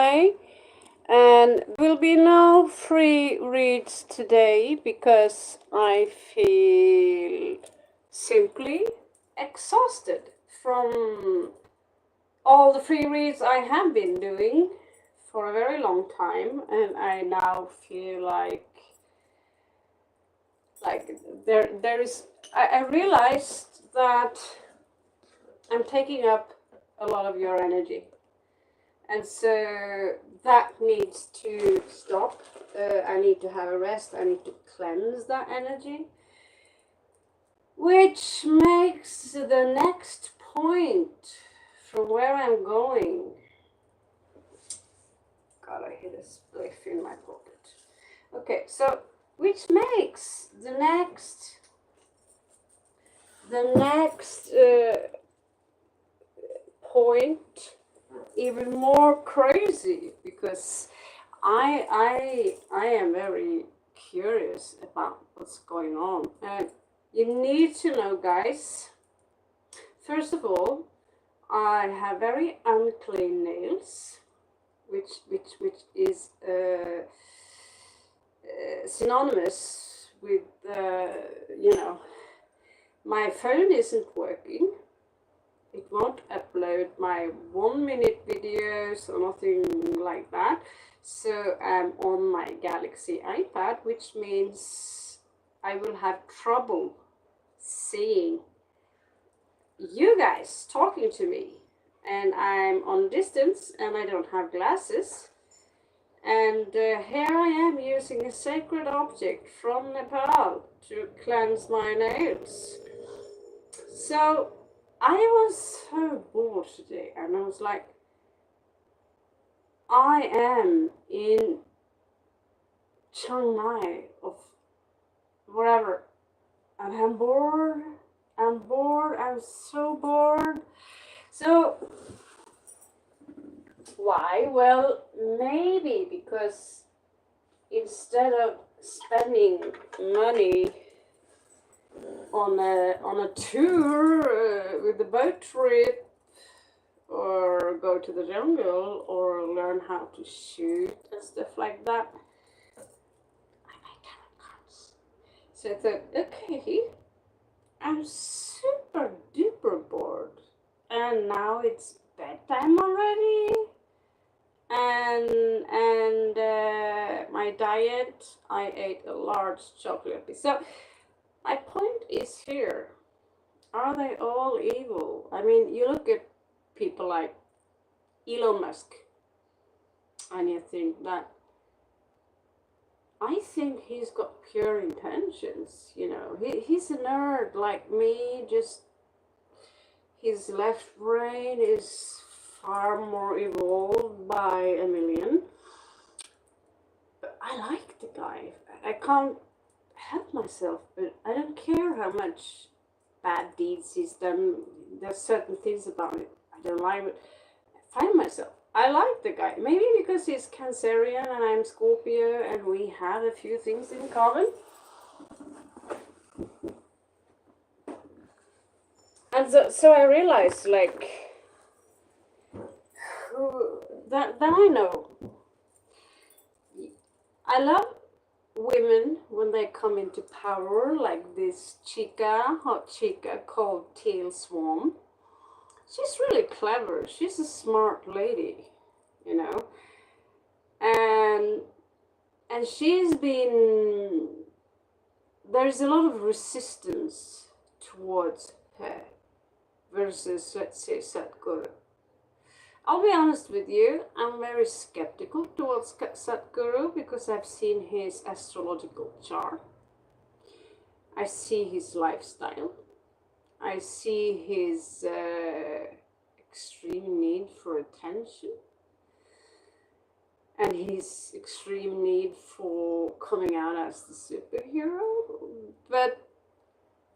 today, and there will be no free reads today because I feel simply exhausted from all the free reads I have been doing for a very long time, and I now feel like there is I realized that I'm taking up a lot of your energy, and so that needs to stop. I need to have a rest. I need to cleanse that energy, which makes the next point from where I'm going. God, I hit a spliff in my pocket. Okay, so which makes the next point even more crazy, because I am very curious about what's going on. And you need to know, guys, first of all, I have very unclean nails, which is synonymous with my phone isn't working. It won't upload my 1 minute videos or nothing like that. So I'm on my Galaxy iPad, which means I will have trouble seeing you guys talking to me. And I'm on distance and I don't have glasses. And here I am using a sacred object from Nepal to cleanse my nails. So I was so bored today, and I was like, I am in Chiang Mai of whatever, and I'm bored, I'm so bored. So why? Well, maybe because instead of spending money on a tour with a boat trip, or go to the jungle, or learn how to shoot and stuff like that, I make carrot cards. So I thought, okay, I'm super duper bored, and now it's bedtime already, and my diet, I ate a large chocolate piece. So my point is here, are they all evil? I mean, you look at people like Elon Musk, and you think that, I think he's got pure intentions, he's a nerd like me, just his left brain is far more evolved by a million. But I like the guy. I can't help myself, but I don't care how much bad deeds he's done. There's certain things about it I don't like, but I find myself, I like the guy. Maybe because he's Cancerian and I'm Scorpio, and we have a few things in common. And so I realized, that I know. I love women when they come into power, like this hot chica called Teal Swan. She's really clever. She's a smart lady, and she's been, there's a lot of resistance towards her versus, let's say, Sadhguru. I'll be honest with you, I'm very skeptical towards Sadhguru because I've seen his astrological chart. I see his lifestyle. I see his extreme need for attention, and his extreme need for coming out as the superhero. But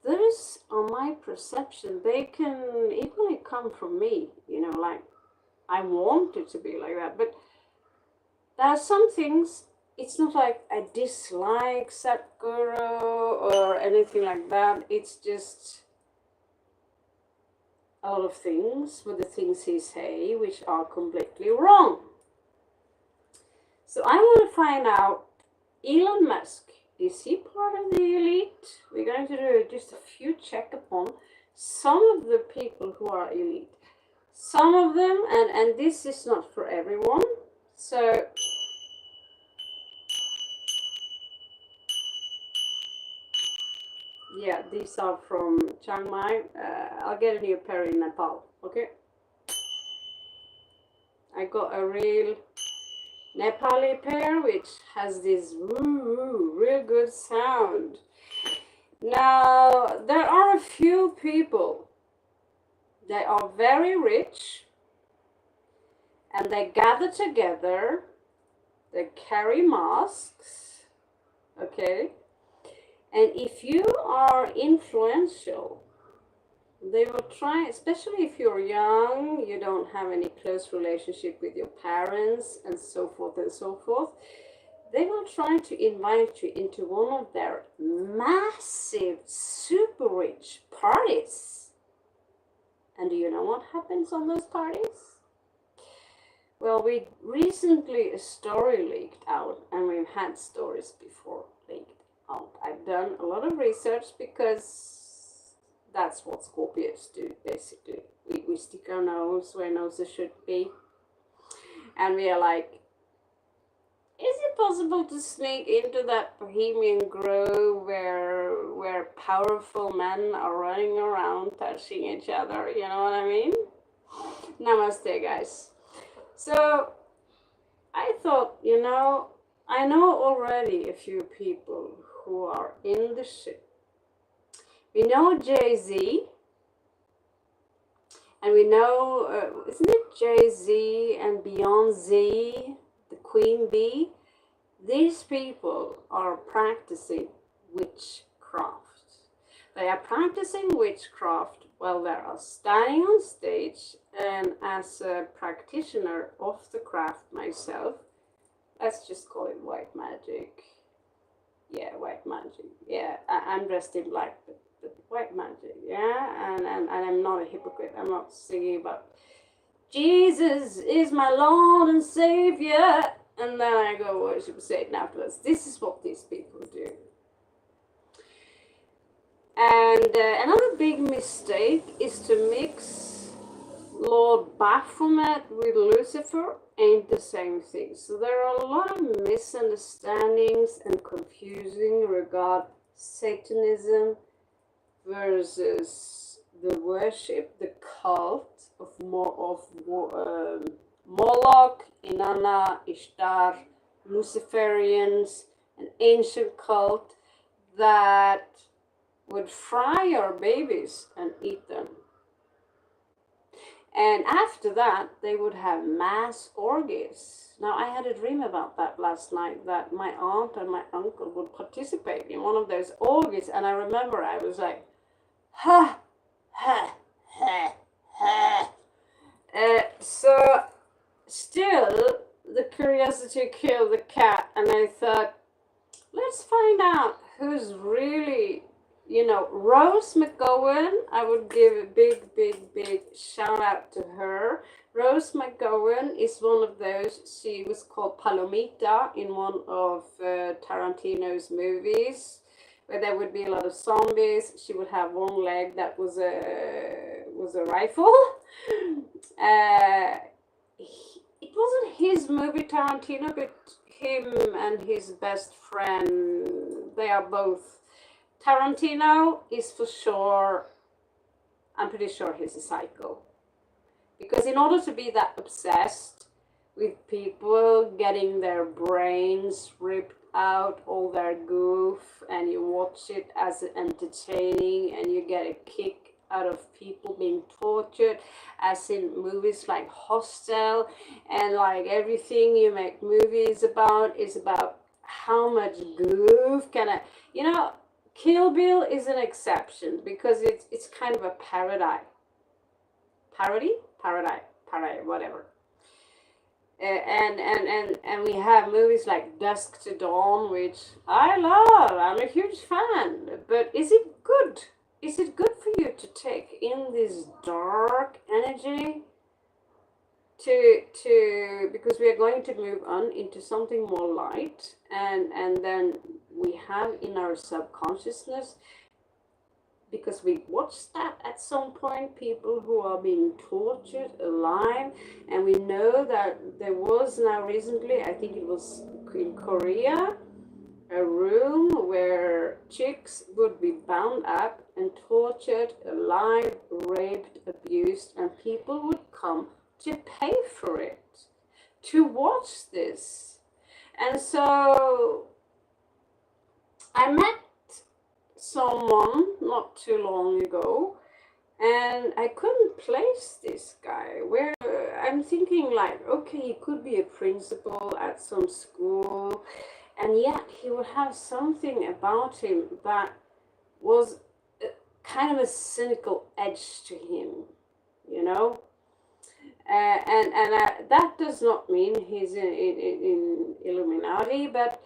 those are my perception. They can equally come from me, I want it to be like that. But there are some things, it's not like I dislike Sadhguru or anything like that. It's just a lot of things with the things he say which are completely wrong. So I want to find out, Elon Musk, is he part of the elite? We're going to do just a few check upon some of the people who are elite. Some of them, and this is not for everyone. So yeah, these are from Chiang Mai. I'll get a new pair in Nepal, okay? I got a real Nepali pair which has this woo, real good sound. Now, there are a few people, they are very rich, and they gather together, they carry masks, okay? And if you are influential, they will try, especially if you're young, you don't have any close relationship with your parents, and so forth and so forth, they will try to invite you into one of their massive, super rich parties. And do you know what happens on those parties? Well, we recently, a story leaked out, and we've had stories before leaked out. I've done a lot of research because that's what Scorpios do, basically. We stick our nose where noses should be. And we are like, is it possible to sneak into that Bohemian Grove where powerful men are running around touching each other? You know what I mean? Namaste, guys. So I thought, I know already a few people who are in the ship. We know Jay-Z, and we know, isn't it Jay-Z and Beyonce, the Queen Bee? These people are practicing witchcraft. They are practicing witchcraft while they are standing on stage, and as a practitioner of the craft myself, let's just call it white magic. Yeah, white magic. Yeah, I'm dressed in black, but white magic. Yeah, and I'm not a hypocrite. I'm not singing about Jesus is my Lord and Savior, and then I go worship Satan afterwards. This is what these people do. And another big mistake is to mix Lord Baphomet with Lucifer. Ain't the same thing. So there are a lot of misunderstandings and confusing regard Satanism versus the worship, the cult of Moloch, Inanna, Ishtar, Luciferians, an ancient cult that would fry your babies and eat them. And after that, they would have mass orgies. Now, I had a dream about that last night, that my aunt and my uncle would participate in one of those orgies. And I remember I was like, ha, ha, ha, ha. So, still, the curiosity killed the cat. And I thought, let's find out who's really, Rose McGowan. I would give a big shout out to her. Rose McGowan is one of those. She was called Palomita in one of Tarantino's movies, where there would be a lot of zombies. She would have one leg that was a rifle. It wasn't his movie, Tarantino, but him and his best friend. They are both. Tarantino is for sure, I'm pretty sure he's a psycho. Because in order to be that obsessed with people getting their brains ripped out, all their goof, and you watch it as entertaining, and you get a kick out of people being tortured, as in movies like Hostel, and like everything you make movies about is about how much goof can I, Kill Bill is an exception because it's kind of a parody, whatever. And we have movies like Dusk to Dawn, which I love. I'm a huge fan. But is it good? Is it good for you to take in this dark energy because we are going to move on into something more light, and then we have in our subconsciousness, because we watched that at some point, people who are being tortured alive, and we know that there was now recently, I think it was in Korea, a room where chicks would be bound up and tortured alive, raped, abused, and people would come to pay for it, to watch this. And so I met someone not too long ago, and I couldn't place this guy. Where I'm thinking like, okay, he could be a principal at some school, and yet he would have something about him that was kind of a cynical edge to him, you know. And that does not mean he's in Illuminati, but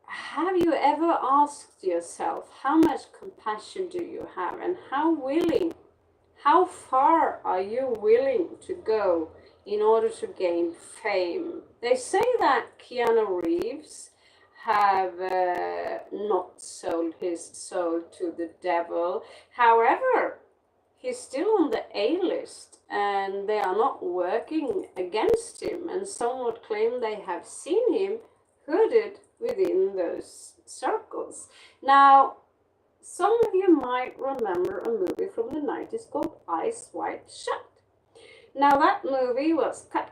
have you ever asked yourself, how much compassion do you have, and how far are you willing to go in order to gain fame? They say that Keanu Reeves have not sold his soul to the devil. However, he's still on the A-list, and they are not working against him, and some would claim they have seen him hooded within those circles. Now, some of you might remember a movie from the 90s called Eyes Wide Shut. Now, that movie was cut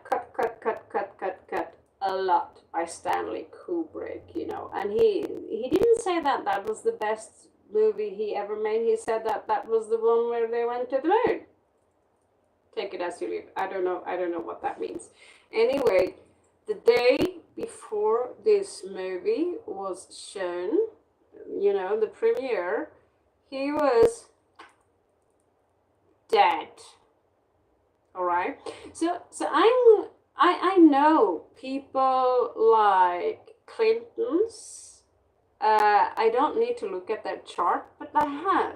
a lot by Stanley Kubrick, you know, and he didn't say that that was the best movie he ever made. He said that that was the one where they went to the moon. Take it as you leave. I don't know what that means. Anyway, the day before this movie was shown, you know, the premiere, he was dead. All right. So I know people like Clinton's. I don't need to look at that chart, but I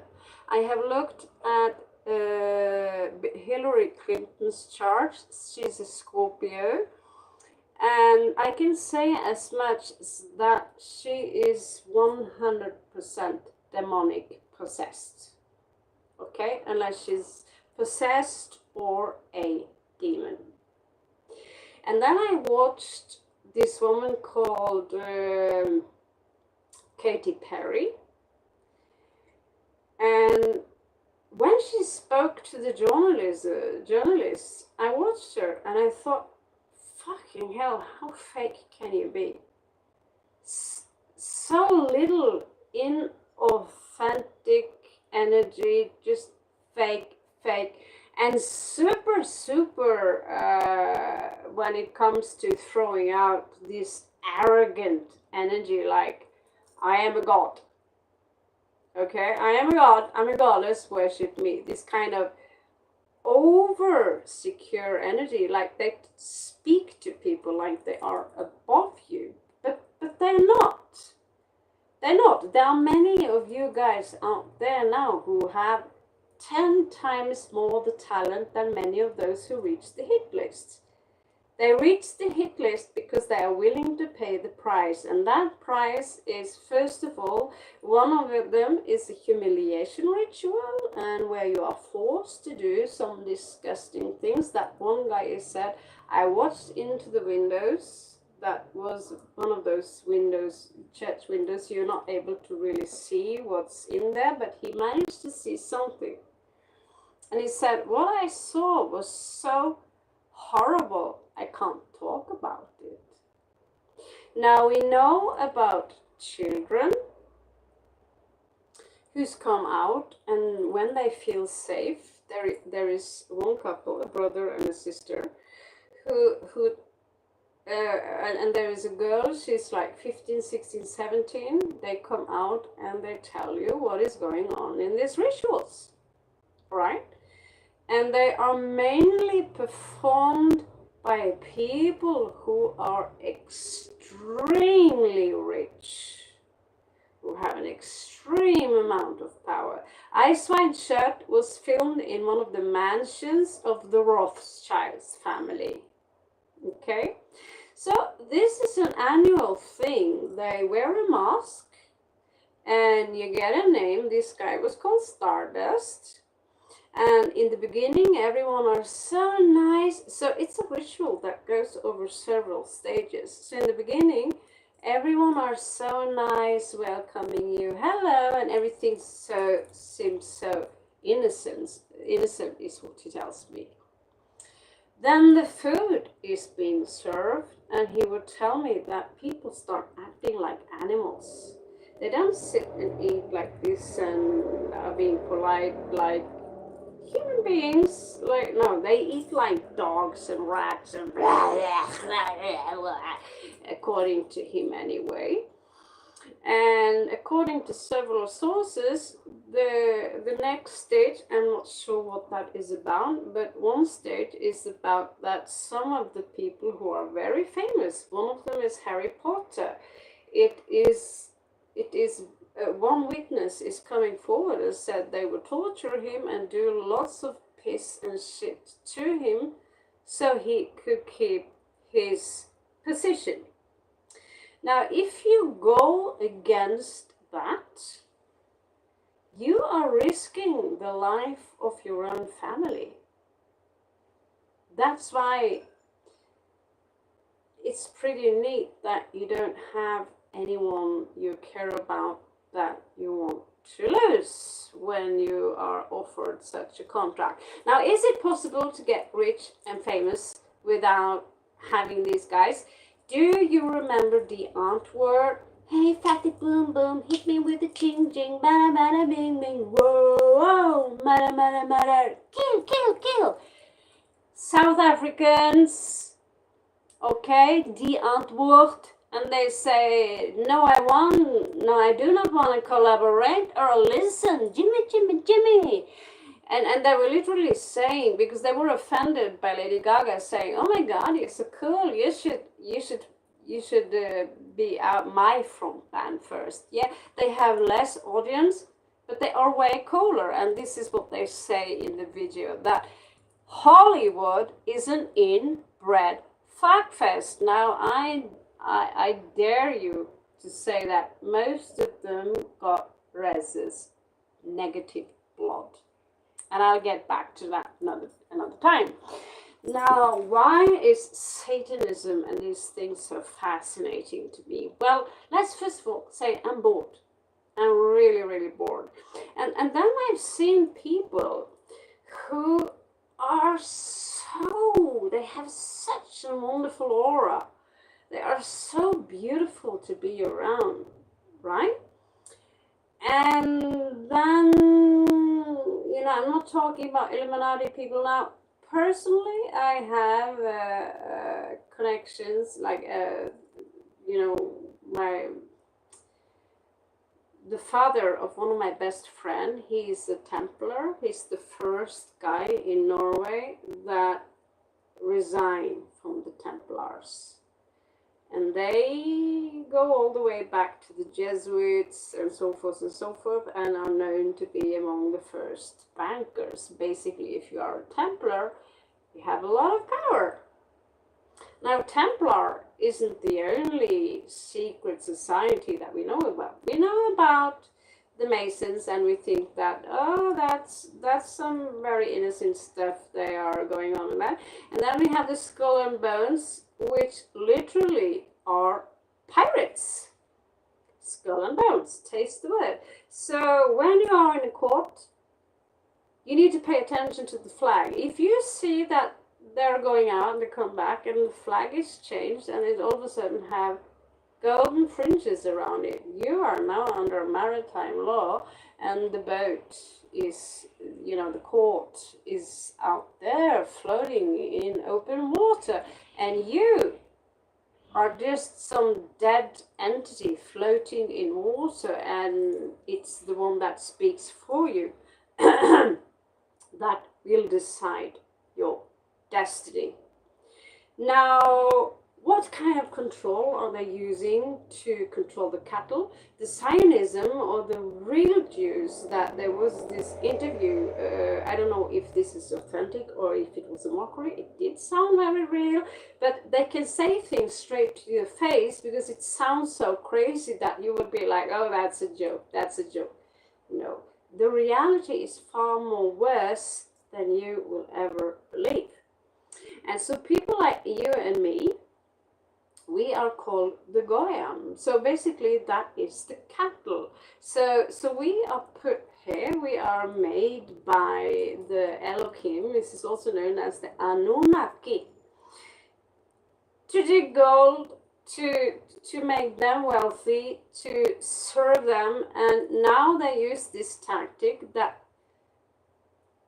have looked at Hillary Clinton's chart. She's a Scorpio. And I can say as much as that she is 100% demonic possessed. Okay? Unless she's possessed or a demon. And then I watched this woman called Katy Perry. And when she spoke to the journalists, I watched her and I thought, fucking hell, how fake can you be? So little inauthentic energy, just fake, and super when it comes to throwing out this arrogant energy like, I am a god. Okay, I am a god, I'm a goddess, worship me. This kind of over secure energy, like they speak to people like they are above you, but they're not. There are many of you guys out there now who have 10 times more the talent than many of those who reach the hit list. They reach the hit list because they are willing to pay the price, and that price is, first of all, one of them is a humiliation ritual, and where you are forced to do some disgusting things. That one guy said, I watched into the windows. That was one of those windows, church windows, you're not able to really see what's in there, but he managed to see something. And he said, what I saw was so horrible, I can't talk about it. Now we know about children who's come out, and when they feel safe, there is one couple, a brother and a sister, and there is a girl, she's like 15, 16, 17, they come out and they tell you what is going on in these rituals, right? And they are mainly performed by people who are extremely rich. who have an extreme amount of power. Ice White Shirt was filmed in one of the mansions of the Rothschilds family. Okay, so this is an annual thing. They wear a mask and you get a name. This guy was called Stardust. And in the beginning, everyone are so nice. So it's a ritual that goes over several stages. So in the beginning, everyone are so nice, welcoming you, hello, and everything seems so innocent. Innocent is what he tells me. Then the food is being served, and he would tell me that people start acting like animals. They don't sit and eat like this and are being polite like human beings. Like, no, they eat like dogs and rats and blah, blah, blah, blah, according to him anyway. And according to several sources, the next stage, I'm not sure what that is about, but one stage is about that some of the people who are very famous, one of them is Harry Potter. It is one witness is coming forward and said they would torture him and do lots of piss and shit to him so he could keep his position. Now, if you go against that, you are risking the life of your own family. That's why it's pretty neat that you don't have anyone you care about that you want to lose when you are offered such a contract. Now, is it possible to get rich and famous without having these guys? Do you remember the Antwerp? Hey, fatty boom boom, hit me with a ching ching, bada bada bing bing, whoa, whoa, mada mada mada, kill, kill, kill. South Africans, okay, the Antwerp, and they say, no, I do not want to collaborate or listen, Jimmy, Jimmy, Jimmy. And they were literally saying, because they were offended by Lady Gaga saying, oh my God, you're so cool, you should be my front band first. Yeah, they have less audience, but they are way cooler. And this is what they say in the video, that Hollywood is an inbred fuckfest. Now, I dare you to say that most of them got rhesus, negative blood. And I'll get back to that another time. Now, why is Satanism and these things so fascinating to me? Well, let's first of all say I'm bored. I'm really, really bored. And then I've seen people who are they have such a wonderful aura. They are so beautiful to be around, right? And then, I'm not talking about Illuminati people now. Personally, I have connections, like, the father of one of my best friends, he's a Templar. He's the first guy in Norway that resigned from the Templars. And they go all the way back to the Jesuits and so forth and are known to be among the first bankers. Basically, if you are a Templar, you have a lot of power. Now, Templar isn't the only secret society that we know about. We know about the Masons, and we think that, oh, that's some very innocent stuff they are going on with that. And then we have the Skull and Bones, which literally are pirates. Skull and Bones, taste the word. So when you are in a court, you need to pay attention to the flag. If you see that they're going out and they come back and the flag is changed and it all of a sudden have golden fringes around it, you are now under maritime law, and the boat is, the court is out there floating in open water, and you are just some dead entity floating in water, and it's the one that speaks for you that will decide your destiny. Now, what what kind of control are they using to control the cattle? The Zionism, or the real Jews, that there was this interview, I don't know if this is authentic or if it was a mockery. It did sound very real, but they can say things straight to your face because it sounds so crazy that you would be like, oh, that's a joke, that's a joke. No, the reality is far more worse than you will ever believe. And so people like you and me, we are called the Goyim. So basically that is the cattle. So we are put here, we are made by the Elohim. This is also known as the Anunnaki. To dig gold, to make them wealthy, to serve them, and now they use this tactic that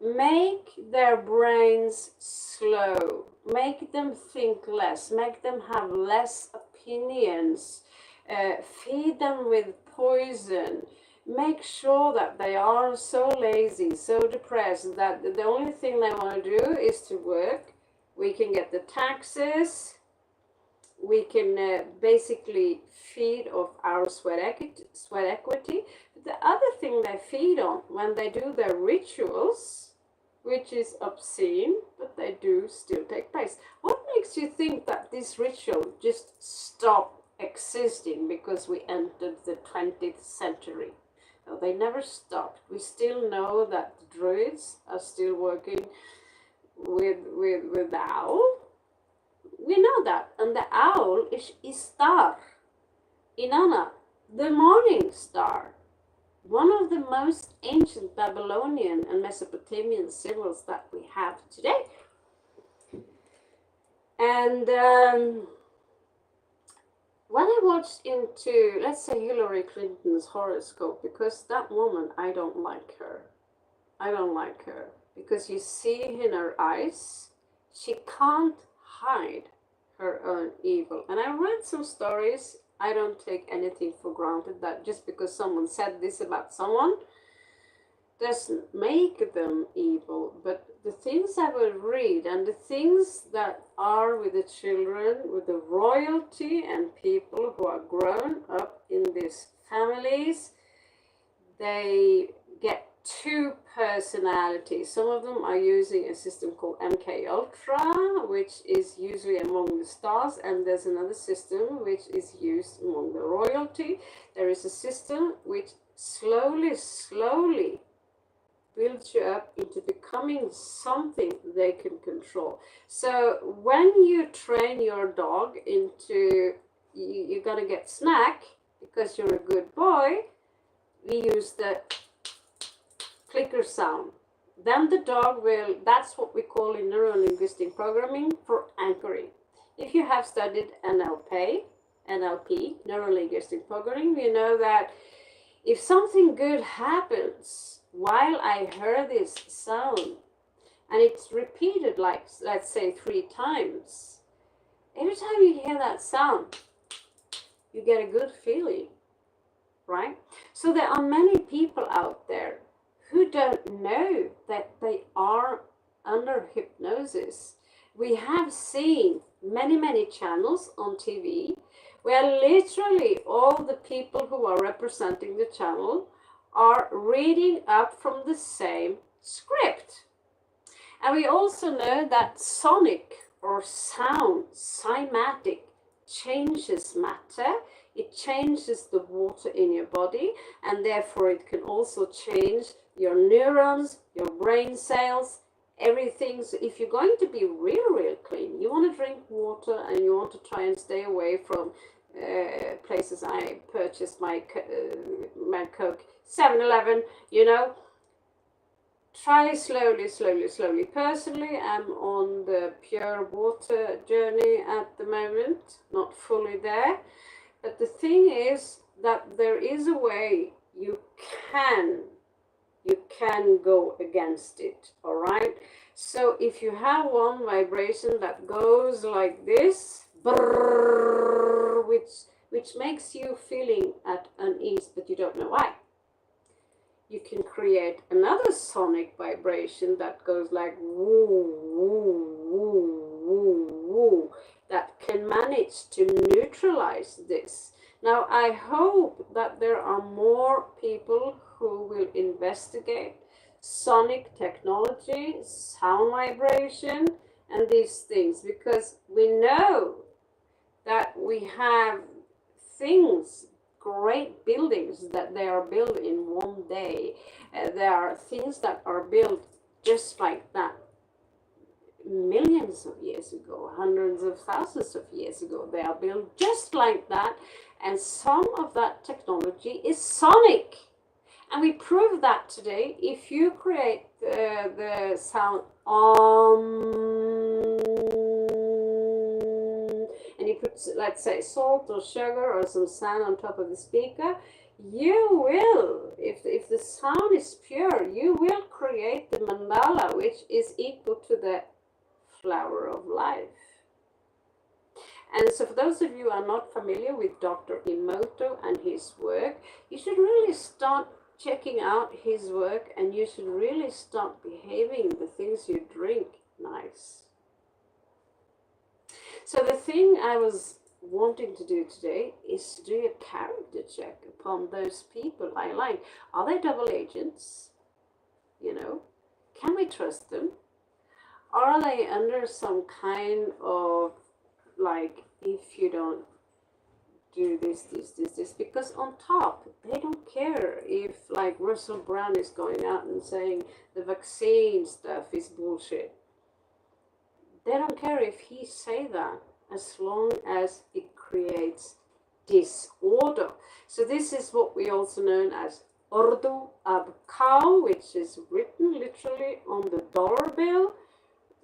make their brains slow, make them think less, make them have less opinions, feed them with poison, make sure that they are so lazy, so depressed, that the only thing they want to do is to work. We can get the taxes, we can basically feed off our sweat equity. But the other thing they feed on when they do their rituals, which is obscene, but they do still take place. What makes you think that this ritual just stopped existing because we entered the 20th century? No, they never stopped. We still know that the druids are still working with the owl. We know that. And the owl is Istar, Inanna, the morning star. One of the most ancient Babylonian and Mesopotamian symbols that we have today. And when I watched into, let's say, Hillary Clinton's horoscope, because that woman, I don't like her. I don't like her. Because you see in her eyes, she can't hide her own evil. And I read some stories. I don't take anything for granted that just because someone said this about someone doesn't make them evil. But the things I will read and the things that are with the children, with the royalty and people who are grown up in these families, they get two personalities. Some of them are using a system called MK Ultra, which is usually among the stars, and there's another system which is used among the royalty. There is a system which slowly builds you up into becoming something they can control. So when you train your dog into you're gonna get snack because you're a good boy, we use the clicker sound. Then the dog will, that's what we call in neuro-linguistic programming, for anchoring. If you have studied NLP, neuro-linguistic programming, you know that if something good happens while I hear this sound, and it's repeated like, let's say 3 times, every time you hear that sound, you get a good feeling, right? So there are many people out there who don't know that they are under hypnosis. We have seen many channels on TV where literally all the people who are representing the channel are reading up from the same script. And we also know that sonic or sound, cymatic, changes matter. It changes the water in your body, and therefore it can also change your neurons, your brain cells, everything. So if you're going to be real clean, you want to drink water and you want to try and stay away from places I purchased my Coke, 7-Eleven, you know. Try slowly. Personally, I'm on the pure water journey at the moment, not fully there. But the thing is that there is a way you can go against it, all right? So if you have one vibration that goes like this, brrr, which makes you feeling at unease, but you don't know why, you can create another sonic vibration that goes like woo, woo, woo, woo, woo. that can manage to neutralize this. Now, I hope that there are more people who will investigate sonic technology, sound vibration, and these things, because we know that we have things, great buildings that they are built in one day. There are things that are built just like that millions of years ago, hundreds of thousands of years ago. They are built just like that, and some of that technology is sonic. And we prove that today. If you create the sound and you put, let's say, salt or sugar or some sand on top of the speaker, you will, if the sound is pure, you will create the mandala, which is equal to the flower of life. And so for those of you who are not familiar with Dr. Emoto and his work, you should really start checking out his work, and you should really start behaving the things you drink nice. So the thing I was wanting to do today is to do a character check upon those people I like. Are they double agents? You know, can we trust them? Are they under some kind of, like, if you don't do this, because on top, they don't care if, like, Russell Brand is going out and saying the vaccine stuff is bullshit. They don't care if he say that, as long as it creates disorder. So this is what we also known as Ordo ab Cow, which is written literally on the dollar bill.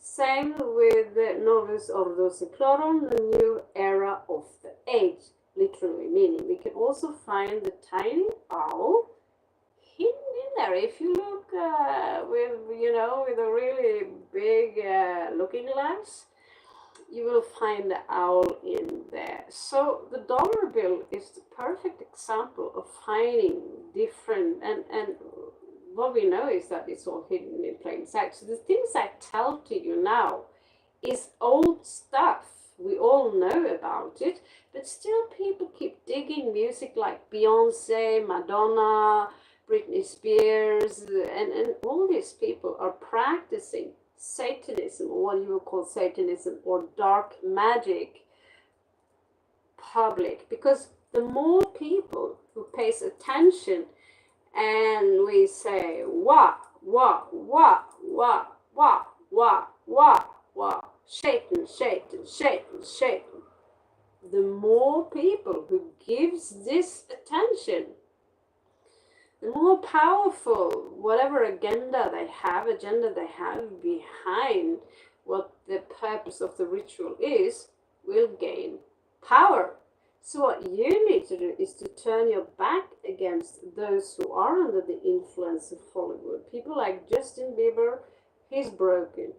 Same with the Novus Ordo Seclorum, the new era of the age, literally meaning. We can also find the tiny owl hidden in there. If you look with a really big looking glass, you will find the owl in there. So the dollar bill is the perfect example of finding different, and what we know is that it's all hidden in plain sight. So the things I tell to you now is old stuff. We all know about it, but still people keep digging music like Beyonce, Madonna, Britney Spears, and all these people are practicing Satanism, or what you would call Satanism, or dark magic public, because the more people who pays attention and we say wah wah wah wah wah wah wah wah, Satan, Satan, Satan, Satan, the more people who gives this attention, the more powerful whatever agenda they have behind what the purpose of the ritual is, will gain power. So what you need to do is to turn your back against those who are under the influence of Hollywood. People like Justin Bieber, he's broken.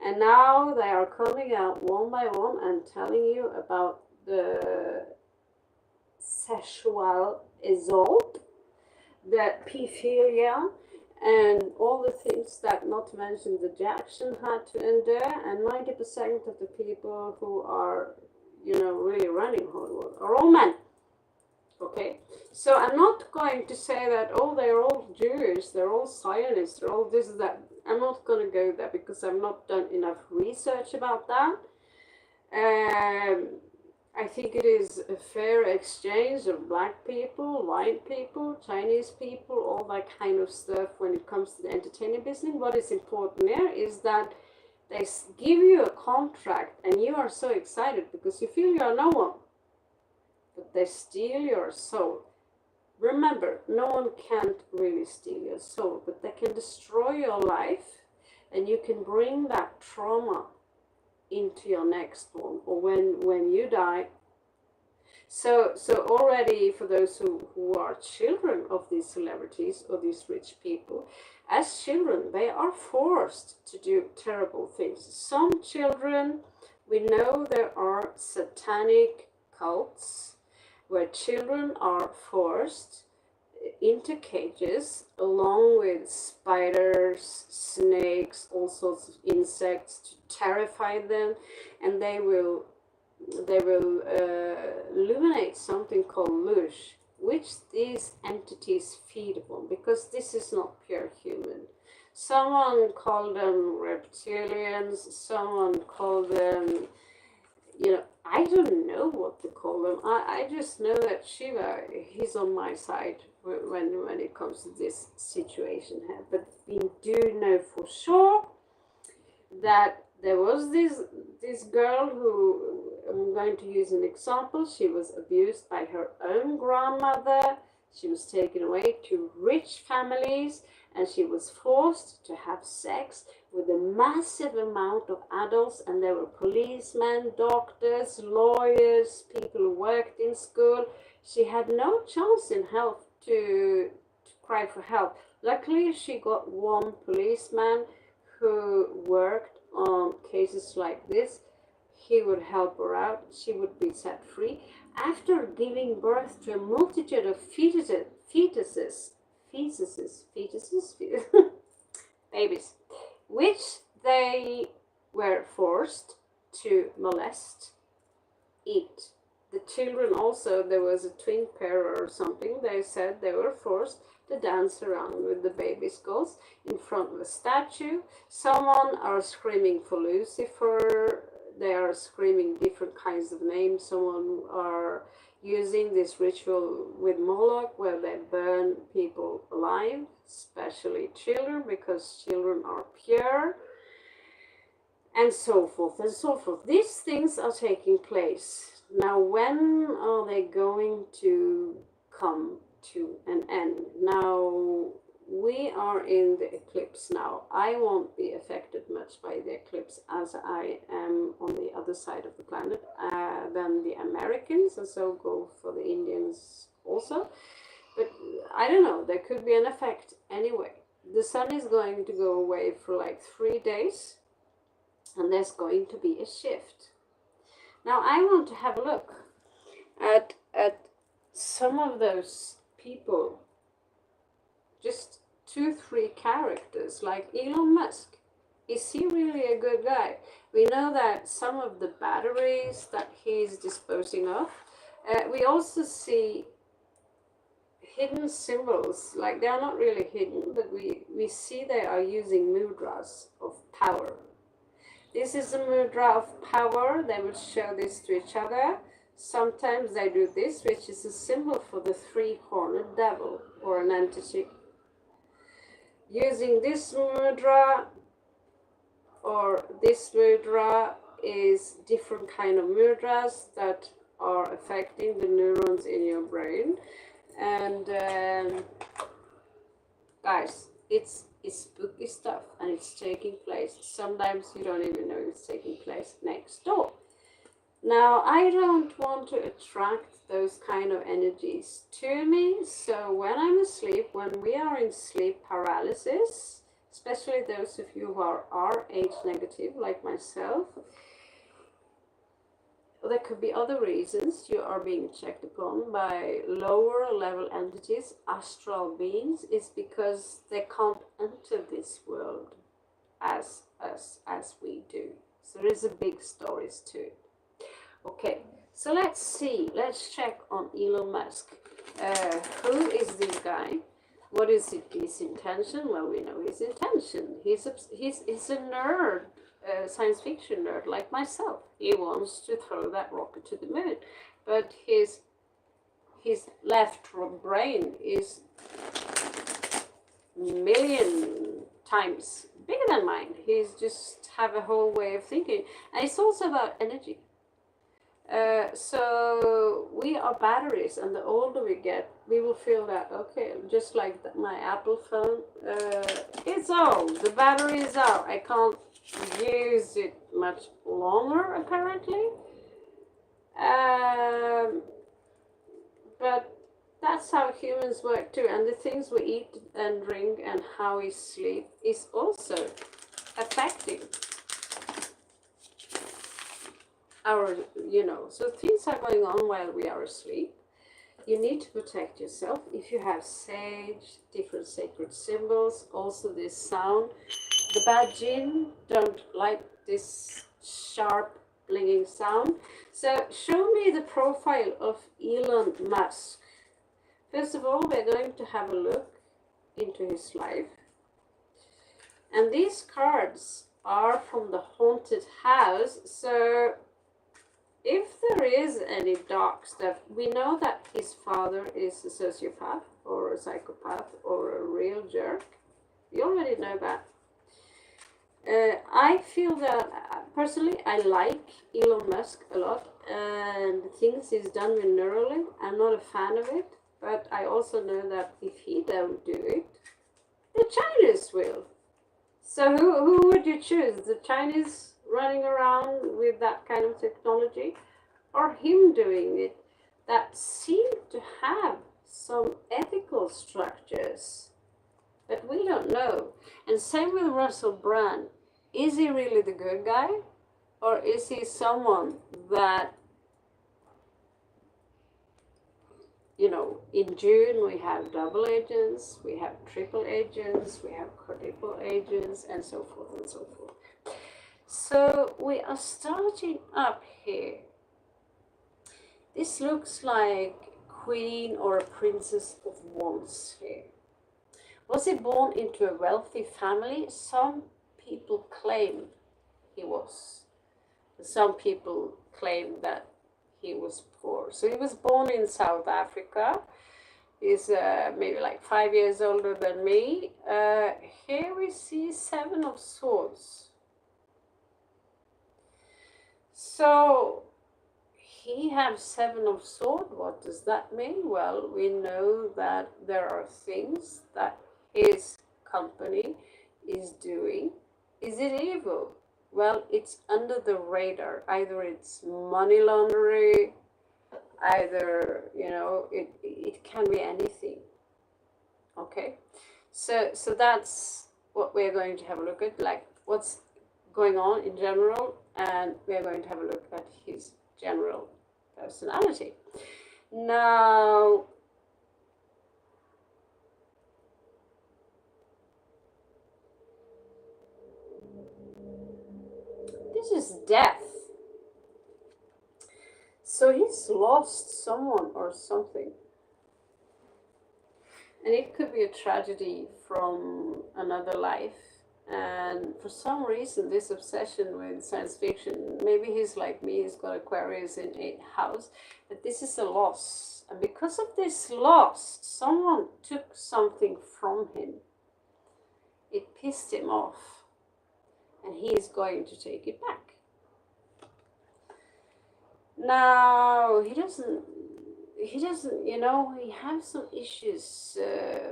And now they are coming out one by one and telling you about the sexual assault, the pedophilia, and all the things that, not to mention the Jackson, had to endure. And 90% of the people who are, really running Hollywood are all men. Okay, so I'm not going to say that, oh, they're all Jewish, they're all Zionists, they're all this, that. I'm not going to go there because I've not done enough research about that. I think it is a fair exchange of black people, white people, Chinese people, all that kind of stuff when it comes to the entertainment business. What is important there is that they give you a contract and you are so excited because you feel you are no one. But they steal your soul. Remember, no one can't really steal your soul, but they can destroy your life, and you can bring that trauma into your next one, or when you die. So already for those who are children of these celebrities or these rich people, as children, they are forced to do terrible things. Some children, we know there are satanic cults where children are forced into cages along with spiders, snakes, all sorts of insects to terrify them, and they will they will illuminate something called lush, which these entities feed upon, because this is not pure human. Someone called them reptilians, someone called them, I don't know what to call them. I just know that Shiva, he's on my side when it comes to this situation here. But we do know for sure that there was this girl who, I'm going to use an example. She was abused by her own grandmother. She was taken away to rich families, and she was forced to have sex with a massive amount of adults, and there were policemen, doctors, lawyers, people who worked in school. She had no chance in health to cry for help. Luckily, she got one policeman who worked on cases like this. He would help her out. She would be set free. After giving birth to a multitude of fetuses, babies, which they were forced to molest, eat. The children also, there was a twin pair or something, they said they were forced to dance around with the baby skulls in front of a statue. Someone are screaming for Lucifer, they are screaming different kinds of names. Someone are using this ritual with Moloch where they burn people alive, especially children, because children are pure, and so forth and so forth. These things are taking place. Now, when are they going to come to an end? Now, we are in the eclipse now. I won't be affected much by the eclipse, as I am on the other side of the planet than the Americans, and so go for the Indians also. But I don't know, there could be an effect anyway. The sun is going to go away for like 3 days, and there's going to be a shift. Now I want to have a look at some of those people, just 2-3 characters, like Elon Musk. Is he really a good guy? We know that some of the batteries that he's disposing of, we also see hidden symbols, like they are not really hidden, but we see they are using mudras of power. This is a mudra of power. They will show this to each other. Sometimes they do this, which is a symbol for the 3-horned devil, or an entity. Using this mudra, or this mudra, is different kind of mudras that are affecting the neurons in your brain. And guys, it's spooky stuff, and it's taking place. Sometimes you don't even know it's taking place next door. Now, I don't want to attract those kind of energies to me, so when I'm asleep, when we are in sleep paralysis, especially those of you who are Rh negative like myself, there could be other reasons you are being checked upon by lower level entities, astral beings, is because they can't enter this world as us, as we do. So there is a big stories to it. Okay, so let's see, let's check on Elon Musk. Who is this guy? What is his intention? Well, we know his intention. He's a nerd. Science fiction nerd like myself. He wants to throw that rocket to the moon, but his left brain is million times bigger than mine. He's just have a whole way of thinking, and it's also about energy. So we are batteries, and the older we get, we will feel that, okay, just like my Apple phone, it's old, the battery is out, I can't use it much longer apparently, but that's how humans work too, and the things we eat and drink and how we sleep is also affecting our, so things are going on while we are asleep. You need to protect yourself. If you have sage, different sacred symbols, also this sound. The bad jinn don't like this sharp blinging sound. So show me the profile of Elon Musk. First of all, we're going to have a look into his life. And these cards are from the haunted house. So if there is any dark stuff, we know that his father is a sociopath or a psychopath or a real jerk. We already know that. I feel that personally I like Elon Musk a lot, and the things he's done with Neuralink, I'm not a fan of it, but I also know that if he don't do it, the Chinese will. So who would you choose? The Chinese running around with that kind of technology, or him doing it that seem to have some ethical structures? But we don't know. And same with Russell Brand. Is he really the good guy? Or is he someone that, you know, in June we have double agents, we have triple agents, we have quadruple agents, and so forth and so forth. So we are starting up here. This looks like Queen or a Princess of Wands here. Was he born into a wealthy family? Some people claim he was. Some people claim that he was poor. So he was born in South Africa. He's maybe like 5 years older than me. Here we see 7 of Swords. So he has 7 of Swords. What does that mean? Well, we know that there are things that his company is doing. Is it evil? Well, it's under the radar. Either it's money laundering, either, you know, it can be anything. Okay, so that's what we're going to have a look at, like what's going on in general, and we're going to have a look at his general personality. Now, this is death. So he's lost someone or something. And it could be a tragedy from another life. And for some reason, this obsession with science fiction, maybe he's like me, he's got Aquarius in 8th house, but this is a loss. And because of this loss, someone took something from him. It pissed him off. And he is going to take it back. Now, he doesn't, you know, he has some issues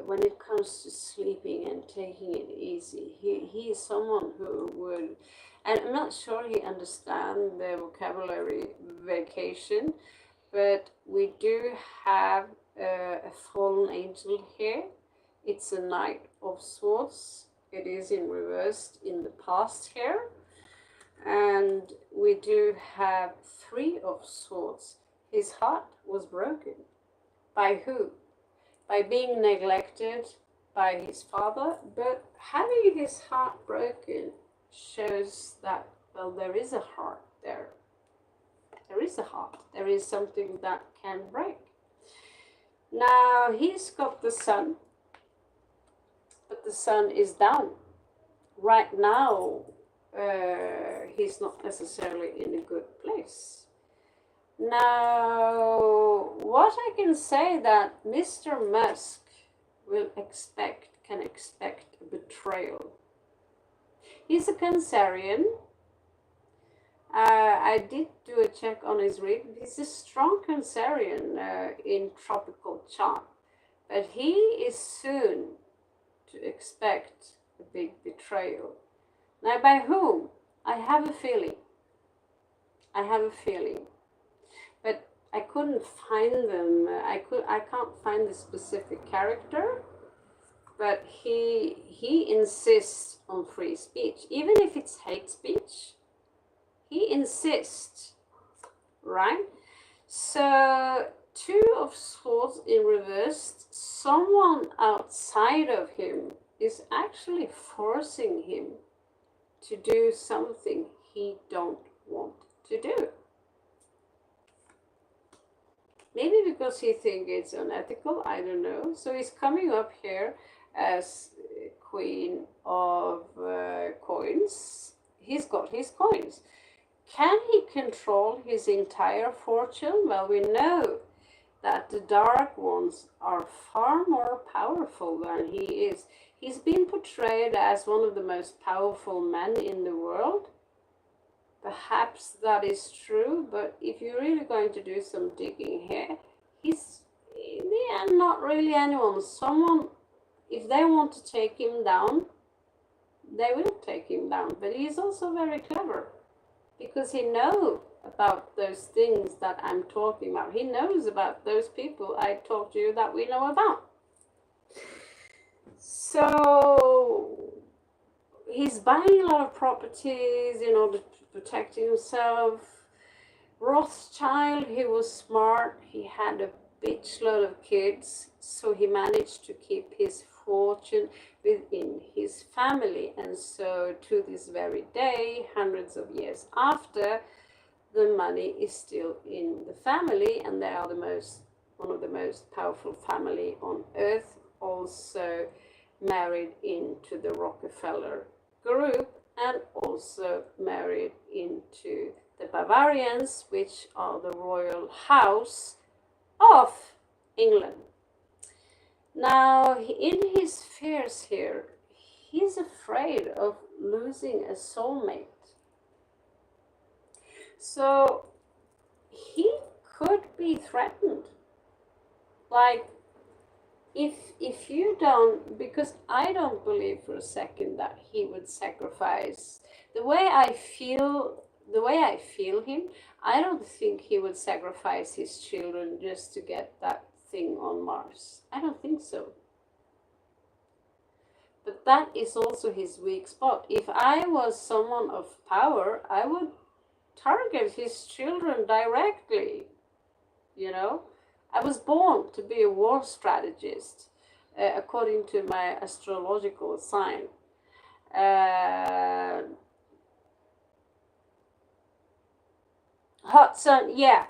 when it comes to sleeping and taking it easy. He is someone who would, and I'm not sure he understands the vocabulary vacation, but we do have a fallen angel here. It's a Knight of Swords. It is in reversed in the past here. And we do have 3 of Swords. His heart was broken. By who? By being neglected by his father. But having his heart broken shows that, well, there is a heart there. There is a heart. There is something that can break. Now, he's got the sun. But the sun is down. Right now, he's not necessarily in a good place. Now, what I can say that Mr. Musk can expect a betrayal. He's a Cancerian. I did do a check on his read. He's a strong Cancerian in tropical chart. But he is soon to expect a big betrayal. Now, by whom? I have a feeling. But I couldn't find them. I can't find the specific character. But he insists on free speech, even if it's hate speech. He insists, right? So 2 of Swords in reverse. Someone outside of him is actually forcing him to do something he don't want to do. Maybe because he thinks it's unethical, I don't know. So he's coming up here as queen of coins. He's got his coins. Can he control his entire fortune? Well, we know that the dark ones are far more powerful than he is. He's been portrayed as one of the most powerful men in the world. Perhaps that is true, but if you're really going to do some digging here, they are not really anyone. Someone, if they want to take him down, they will take him down. But he's also very clever because he knows about those things that I'm talking about. He knows about those people I talked to you that we know about. So he's buying a lot of properties in order to protect himself. Rothschild, he was smart. He had a bitch load of kids, so he managed to keep his fortune within his family. And so to this very day, hundreds of years after, the money is still in the family, and they are one of the most powerful family on earth, also married into the Rockefeller group and also married into the Bavarians, which are the royal house of England. Now, in his fears here, he's afraid of losing a soulmate. So he could be threatened. Like, if you don't, because I don't believe for a second that he would sacrifice. The way I feel him, I don't think he would sacrifice his children just to get that thing on Mars. I don't think so. But that is also his weak spot. If I was someone of power, I would target his children directly. You know, I was born to be a war strategist, according to my astrological sign. Hudson, yeah.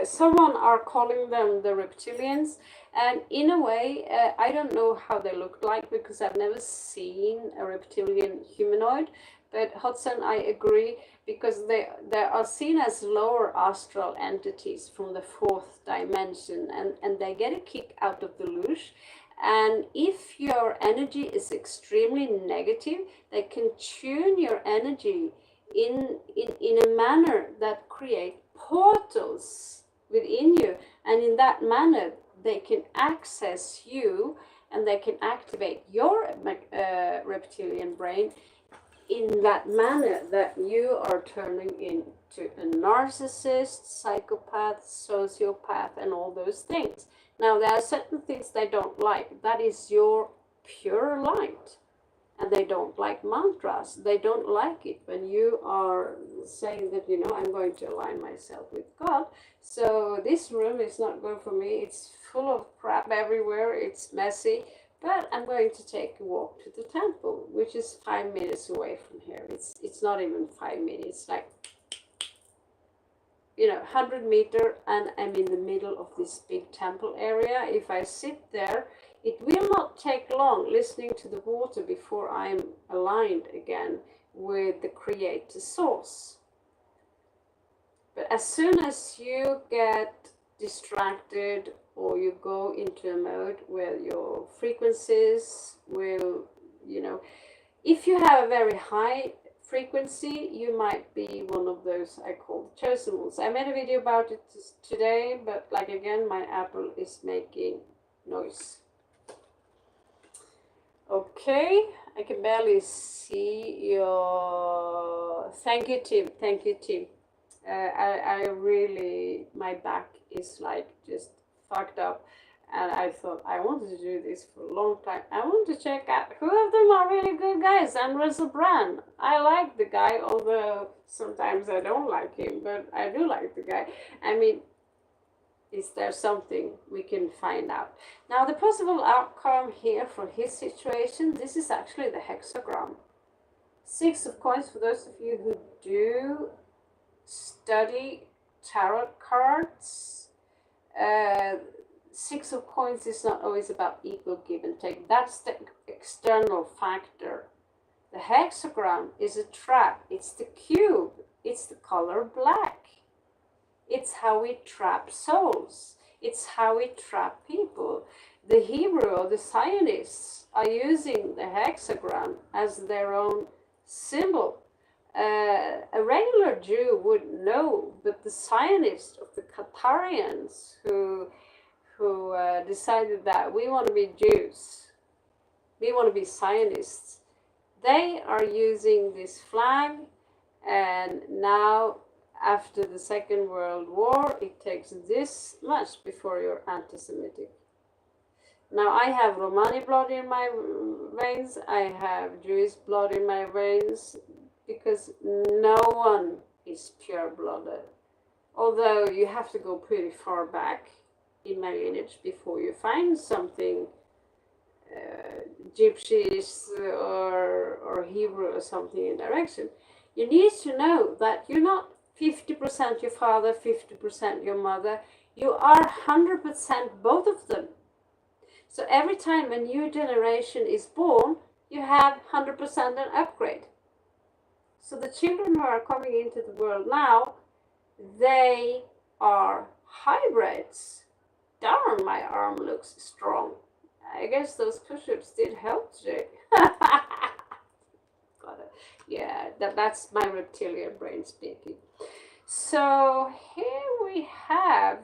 Someone are calling them the reptilians, and in a way, I don't know how they look like because I've never seen a reptilian humanoid. But Hudson, I agree, because they are seen as lower astral entities from the fourth dimension, and they get a kick out of the loosh. And if your energy is extremely negative, they can tune your energy in a manner that create portals within you, and in that manner they can access you and they can activate your reptilian brain in that manner that you are turning into a narcissist, psychopath, sociopath, and all those things. Now, there are certain things they don't like. That is your pure light. And they don't like mantras. They don't like it when you are saying that, you know, I'm going to align myself with God. So this room is not good for me. It's full of crap everywhere. It's messy. But I'm going to take a walk to the temple, which is 5 minutes away from here. It's not even 5 minutes, like, you know, 100 meters, and I'm in the middle of this big temple area. If I sit there, it will not take long listening to the water before I'm aligned again with the creator source. But as soon as you get distracted or you go into a mode where your frequencies will, you know, if you have a very high frequency, you might be one of those I call the chosen ones. I made a video about it today, but like again, my Apple is making noise. Okay, I can barely see your... Thank you, Tim. Thank you, Tim. I really, my back is like just fucked up, and I thought I wanted to do this for a long time. I want to check out who of them are really good guys. And Russell Brand, I like the guy, although sometimes I don't like him, but I do like the guy. I mean, is there something we can find out? Now, the possible outcome here for his situation, this is actually the hexagram. 6 of coins, for those of you who do study tarot cards. Uh, Six of Coins is not always about equal give and take. That's the external factor. The hexagram is a trap. It's the cube. It's the color black. It's how we trap souls. It's how we trap people. The Hebrew or the Zionists are using the hexagram as their own symbol. A regular Jew would know, but the Zionists of the Qatarians who decided that we want to be Jews, we want to be Zionists, they are using this flag, and now after the Second World War, it takes this much before you're anti-Semitic. Now I have Romani blood in my veins, I have Jewish blood in my veins, because no one is pure-blooded. Although you have to go pretty far back in my lineage before you find something Gypsies or Hebrew or something in direction. You need to know that you're not 50% your father, 50% your mother. You are 100% both of them. So every time a new generation is born, you have 100% an upgrade. So the children who are coming into the world now, they are hybrids. Darn, my arm looks strong. I guess those push-ups did help today. Yeah, that's my reptilian brain speaking. So here we have,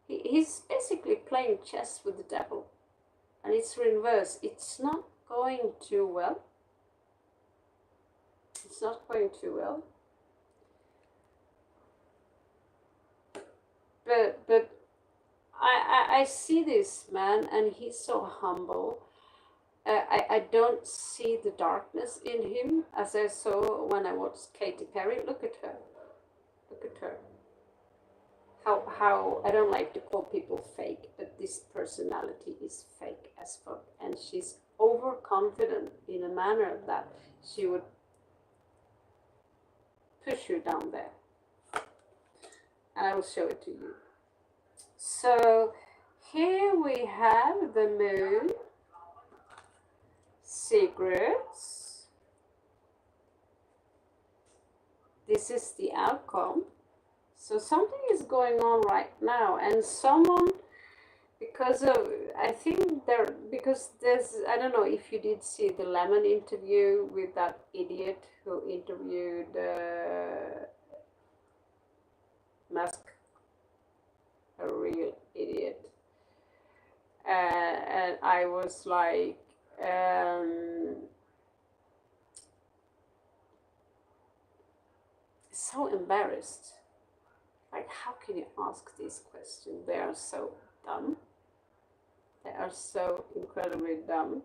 he's basically playing chess with the devil. And it's reverse. It's not going too well. It's not going too well. But I see this man, and he's so humble. I don't see the darkness in him as I saw when I watched Katy Perry. Look at her. Look at her. How I don't like to call people fake, but this personality is fake as fuck. And she's overconfident in a manner that she would push you down there. And I will show it to you. So here we have the moon, secrets. This is the outcome. So something is going on right now, and someone, because there's, I don't know if you did see the Lemon interview with that idiot who interviewed Musk, a real idiot. And I was like, so embarrassed. Like, how can you ask these questions? They are so dumb. They are so incredibly dumb.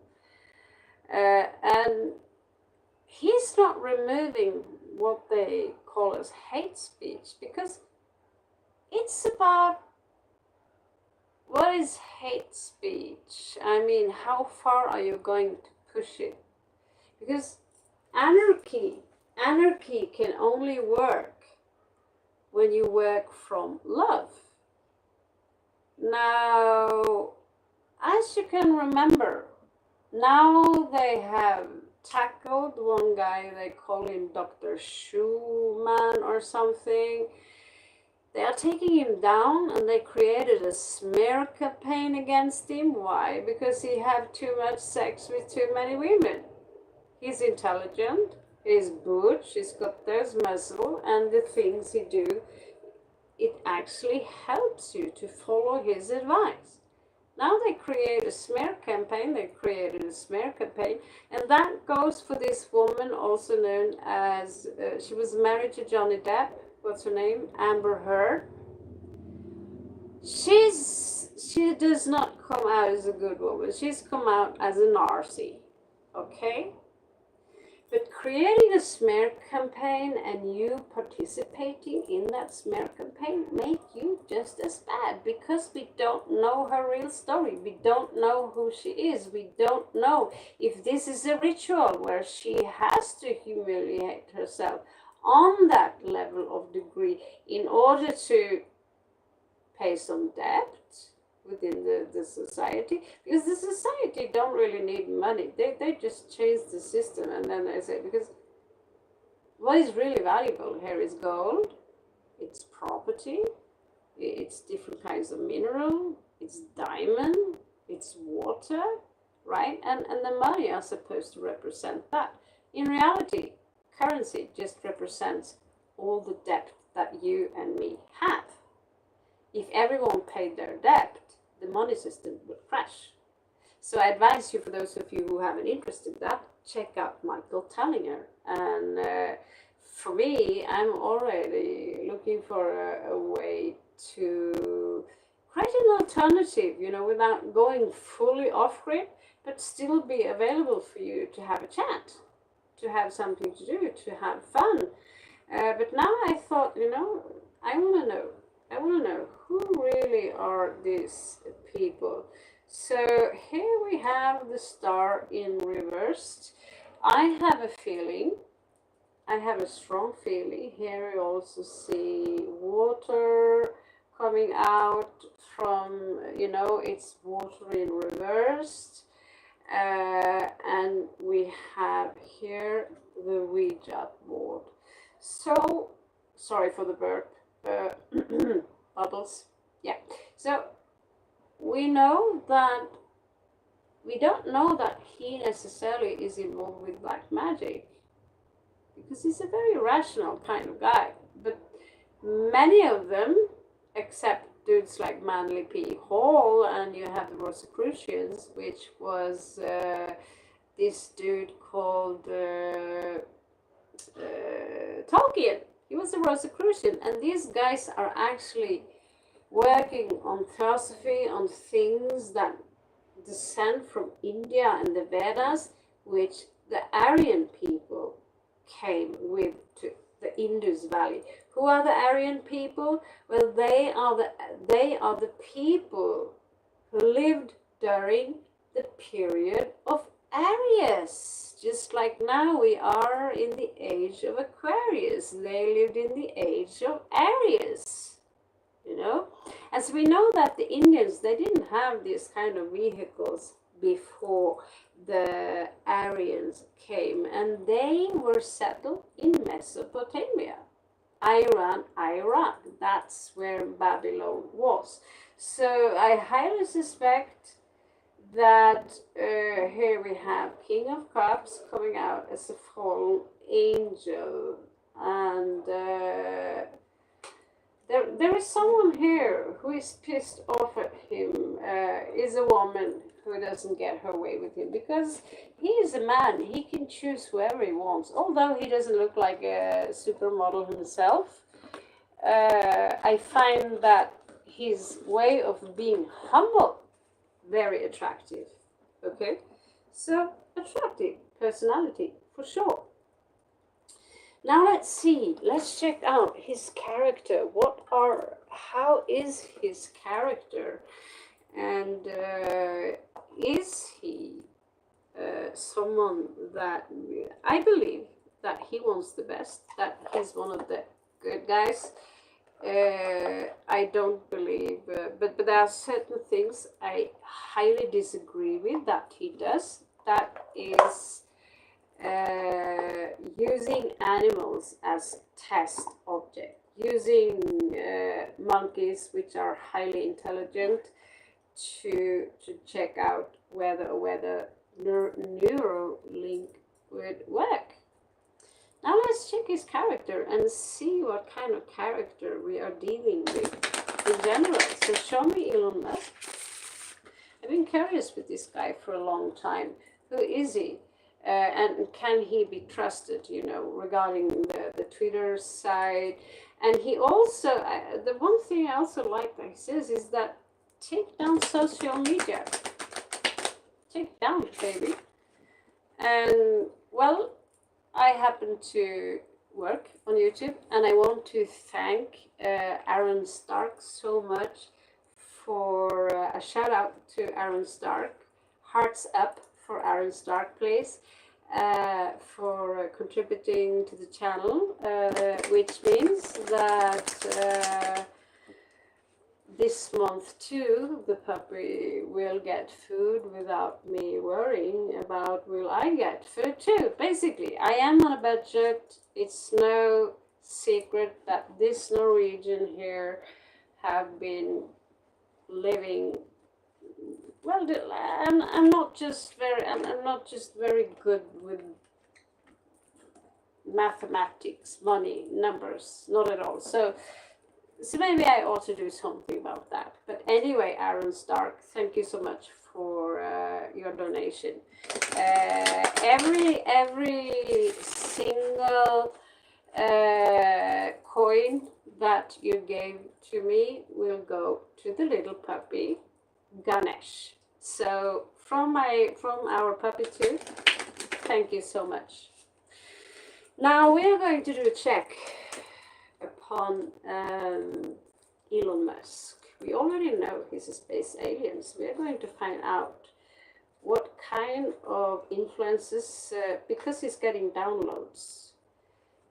And he's not removing what they call as hate speech, because it's about what is hate speech. I mean, how far are you going to push it? Because anarchy can only work when you work from love. Now, as you can remember, now they have tackled one guy, they call him Dr. Schumann or something. They are taking him down, and they created a smear campaign against him. Why? Because he had too much sex with too many women. He's intelligent, he's butch, he's got those muscle, and the things he do, it actually helps you to follow his advice. Now they create a smear campaign, they created a smear campaign, and that goes for this woman also known as, she was married to Johnny Depp, what's her name? Amber Heard. She does not come out as a good woman, she's come out as a narcy, okay? But creating a smear campaign and you participating in that smear campaign make you just as bad, because we don't know her real story. We don't know who she is. We don't know if this is a ritual where she has to humiliate herself on that level of degree in order to pay some debt within the society, because the society don't really need money. They just change the system, and then they say, because what is really valuable here is gold, it's property, it's different kinds of mineral, it's diamond, it's water, right? And the money are supposed to represent that. In reality, currency just represents all the debt that you and me have. If everyone paid their debt, the money system would crash. So I advise you, for those of you who have an interest in that, check out Michael Tellinger. And for me, I'm already looking for a way to create an alternative, without going fully off-grid, but still be available for you to have a chat, to have something to do, to have fun. But now I thought, I want to know who really are these people. So here we have the star in reversed. I have a strong feeling. Here you also see water coming out from, it's water in reversed. And we have here the Ouija board. So, sorry for the burp. Bubbles. Yeah. So we don't know that he necessarily is involved with black magic, because he's a very rational kind of guy. But many of them, except dudes like Manly P. Hall, and you have the Rosicrucians, which was this dude called Tolkien. He was a Rosicrucian, and these guys are actually working on theosophy, on things that descend from India and the Vedas, which the Aryan people came with to the Indus Valley. Who are the Aryan people? Well, they are the people who lived during the period of Aries. Just like now we are in the age of Aquarius. They lived in the age of Aries. And so we know that the Indians, they didn't have these kind of vehicles before the Aryans came, and they were settled in Mesopotamia. Iran, Iraq, that's where Babylon was. So I highly suspect that here we have King of Cups coming out as a fallen angel, and there is someone here who is pissed off at him, is a woman who doesn't get her way with him, because he is a man. He can choose whoever he wants, although he doesn't look like a supermodel himself. I find that his way of being humble very attractive. Okay, so attractive personality for sure. Now let's check out his character. How is his character? And is he someone that, I believe that he wants the best, that he's one of the good guys? I don't believe, but there are certain things I highly disagree with that he does. That is using animals as test object, using monkeys, which are highly intelligent, to check out whether Neuralink would work. Now let's check his character and see what kind of character we are dealing with in general. So show me Elon Musk. I've been curious with this guy for a long time. Who is he? And can he be trusted, regarding the Twitter side? And he also, the one thing I also like that he says is that take down social media. Take down, baby. And, well, I happen to work on YouTube, and I want to thank Aaron Stark so much for a shout out to Aaron Stark. Hearts up for Aaron Stark, please, for contributing to the channel, which means that this month too, the puppy will get food without me worrying about will I get food too. Basically, I am on a budget. It's no secret that this Norwegian here have been living well. I'm not just very good with mathematics, money, numbers, not at all. So maybe I ought to do something about that. But anyway, Aaron Stark, thank you so much for your donation. Every single coin that you gave to me will go to the little puppy Ganesh. So from our puppy too, thank you so much. Now we are going to do a check upon Elon Musk. We already know he's a space alien, so we are going to find out what kind of influences, because he's getting downloads.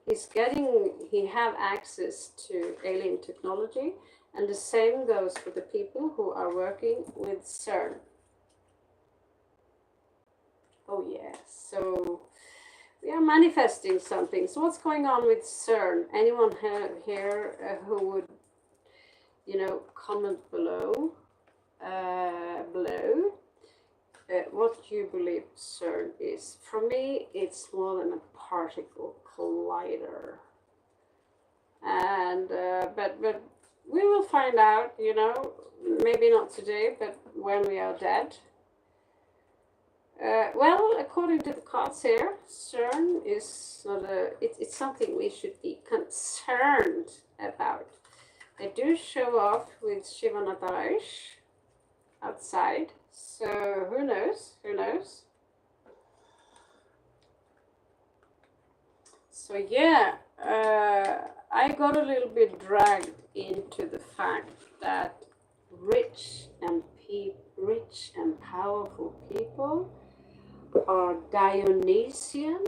He have access to alien technology, and the same goes for the people who are working with CERN. Oh yeah, so we are manifesting something. So what's going on with CERN? Anyone here who would, comment below, what you believe CERN is? For me, it's more than a particle collider. And but we will find out. Maybe not today, but when we are dead. Well, according to the cards here, CERN is not it's something we should be concerned about. They do show off with Shiva Nataraj outside, so who knows? So yeah, I got a little bit dragged into the fact that rich and powerful people are Dionysian.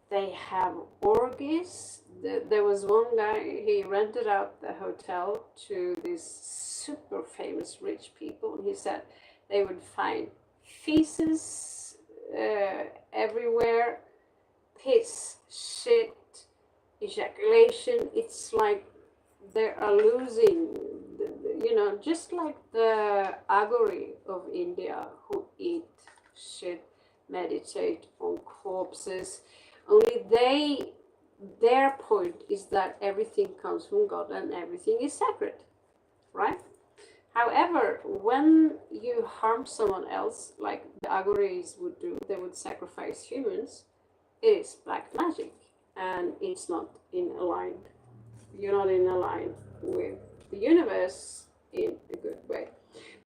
They have orgies. There was one guy, he rented out the hotel to these super famous rich people, and he said they would find feces everywhere, piss, shit, ejaculation. It's like they are losing, just like the Agori of India who eat shit, meditate on corpses. Only their point is that everything comes from God and everything is sacred, right? However, when you harm someone else, like the Agoris would do, they would sacrifice humans, it is black magic, and it's not in a line. You're not in a line with the universe in a good way.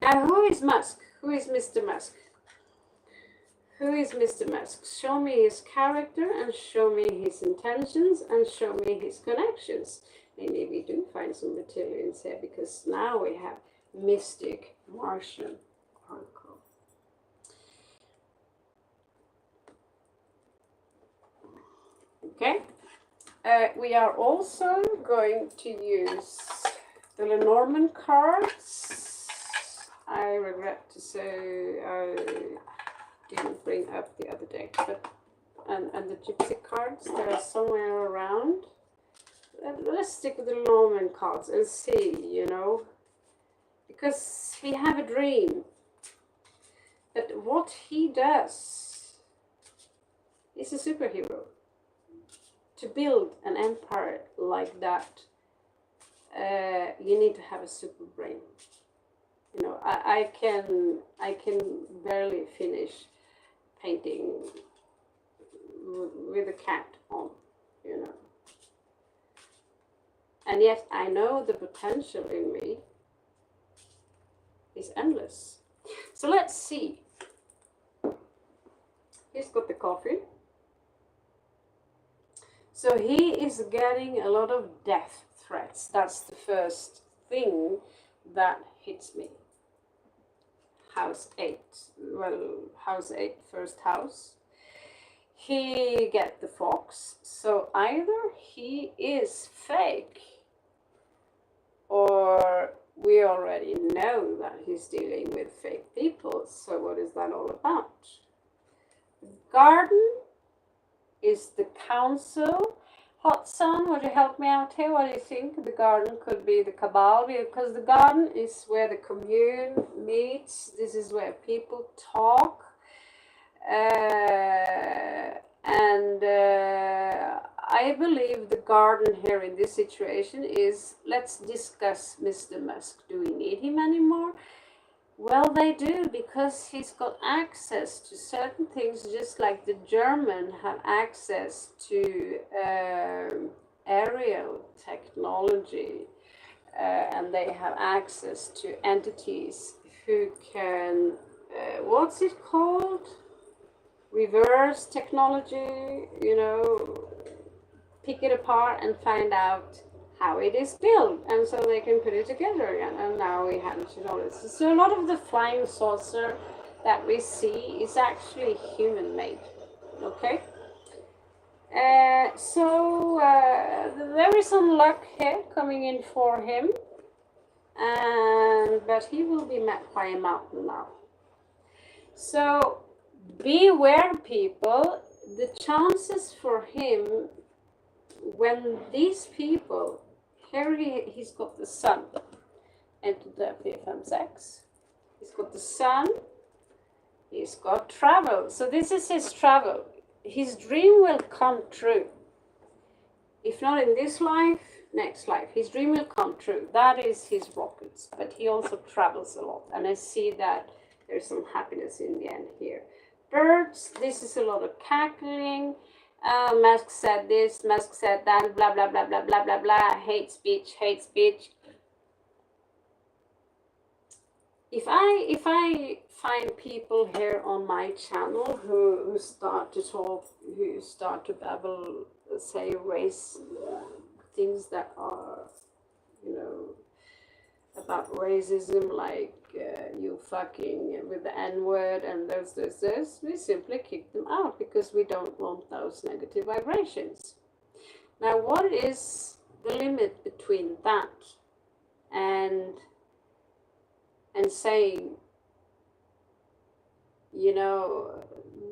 Now, who is Musk? Who is Mr. Musk? Who is Mr. Musk? Show me his character and show me his intentions and show me his connections. Maybe we do find some reptilians here, because now we have mystic Martian oracle. Okay. We are also going to use the Lenormand cards. I regret to say I didn't bring up the other day, but and the gypsy cards, they're somewhere around. Let's stick with the Lenormand cards and see, because we have a dream. But what he does is a superhero. To build an empire like that, you need to have a super brain. I can barely finish painting with a cat on, and yet I know the potential in me is endless. So let's see. He's got the coffee. So he is getting a lot of death threats. That's the first thing that hits me. House 8. Well, house 8, first house. He get the fox. So either he is fake, or we already know that he's dealing with fake people. So what is that all about? Garden is the council. Hot Sun, would you help me out here? What do you think? The garden could be the cabal, because the garden is where the commune meets. This is where people talk. I believe the garden here in this situation is, let's discuss Mr. Musk. Do we need him anymore? Well, they do, because he's got access to certain things, just like the German have access to aerial technology, and they have access to entities who can, what's it called? Reverse technology, you know, pick it apart and find out how it is built, and so they can put it together again. And now we have technology. So a lot of the flying saucer that we see is actually human made. Okay. So there is some luck here coming in for him, but he will be met by a mountain now. So beware, people. The chances for him, when these people, here he's got the sun, entered the P5/6, he's got the sun, he's got travel. So this is his travel. His dream will come true. If not in this life, next life. His dream will come true. That is his rockets. But he also travels a lot. And I see that there's some happiness in the end here. Birds, this is a lot of cackling. Musk said this, Musk said that, blah, blah, blah, blah, blah, blah, blah. Hate speech, hate speech. If I find people here on my channel who start to talk, who start to babble, say race, things that are, you know, about racism, like you fucking with the N-word and this, we simply kick them out because we don't want those negative vibrations. Now, what is the limit between that and saying, you know,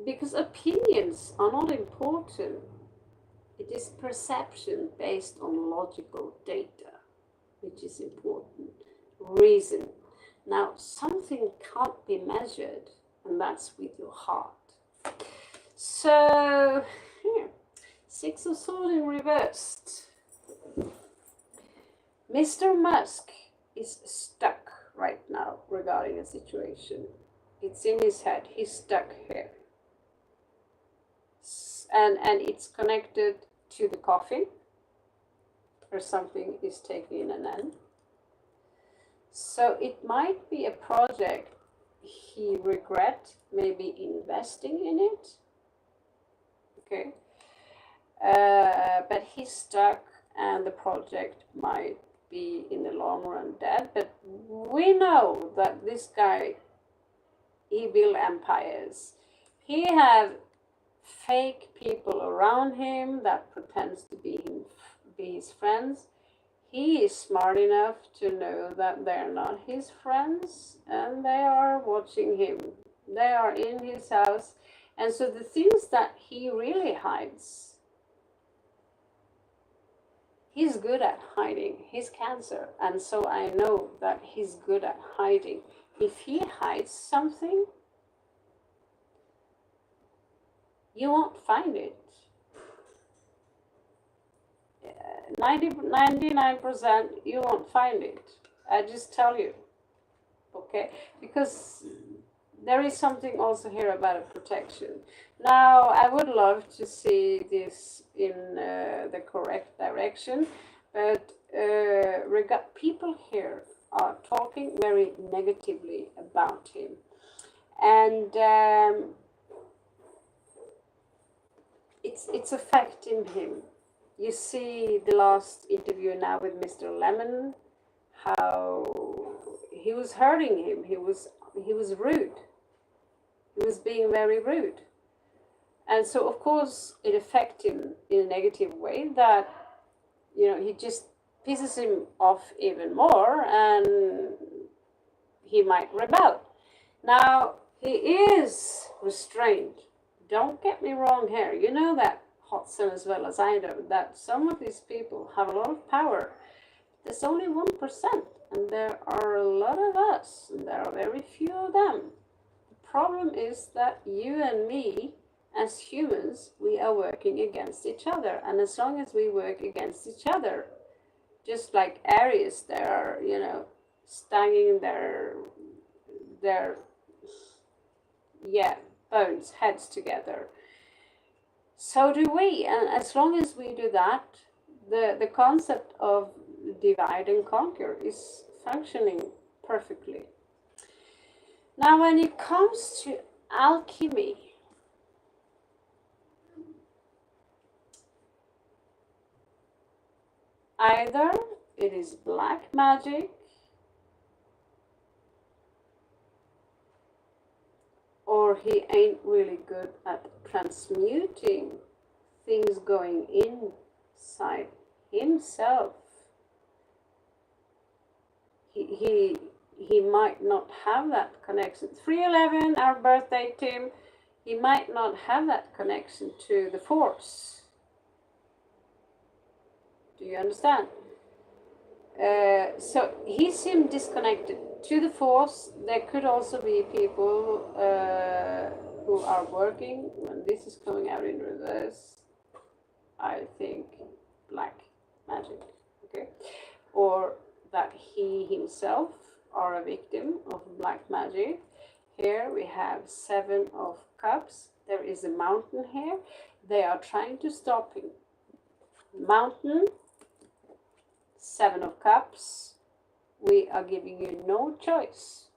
because opinions are not important. It is perception based on logical data, which is important. Reason. Now, something can't be measured, and that's with your heart. So, here, Six of Swords in reversed. Mr. Musk is stuck right now regarding a situation. It's in his head. He's stuck here. And it's connected to the coffin, or something is taking an end. So it might be a project he regret maybe investing in it. Okay. But he's stuck, and the project might be in the long run dead. But we know that this guy, he built empires. He have fake people around him that pretends to be his friends. He is smart enough to know that they're not his friends, and they are watching him. They are in his house. And so the things that he really hides, he's good at hiding. He's Cancer, and so I know that he's good at hiding. If he hides something, you won't find it. 99% you won't find it. I just tell you. Okay? Because there is something also here about a protection. Now, I would love to see this in the correct direction, but people here are talking very negatively about him. And it's affecting him. You see the last interview now with Mr. Lemon, how he was hurting him. He was rude. He was being very rude. And so of course it affects him in a negative way, that he just pisses him off even more, and he might rebel. Now he is restrained. Don't get me wrong here. You know that, Hudson, as well as I know, that some of these people have a lot of power. There's only 1%, and there are a lot of us, and there are very few of them. The problem is that you and me, as humans, we are working against each other. And as long as we work against each other, just like Aries, they are, stanging their bones, heads together. So do we. And as long as we do that, the concept of divide and conquer is functioning perfectly. Now, when it comes to alchemy, either it is black magic, or he ain't really good at transmuting things going inside himself. He might not have that connection. 311, our birthday, Tim. He might not have that connection to the force. Do you understand? So he seemed disconnected to the force. There could also be people who are working, when this is coming out in reverse, I think black magic, okay? Or that he himself are a victim of black magic. Here we have 7 of Cups. There is a mountain here. They are trying to stop him. Mountain, 7 of Cups. We are giving you no choice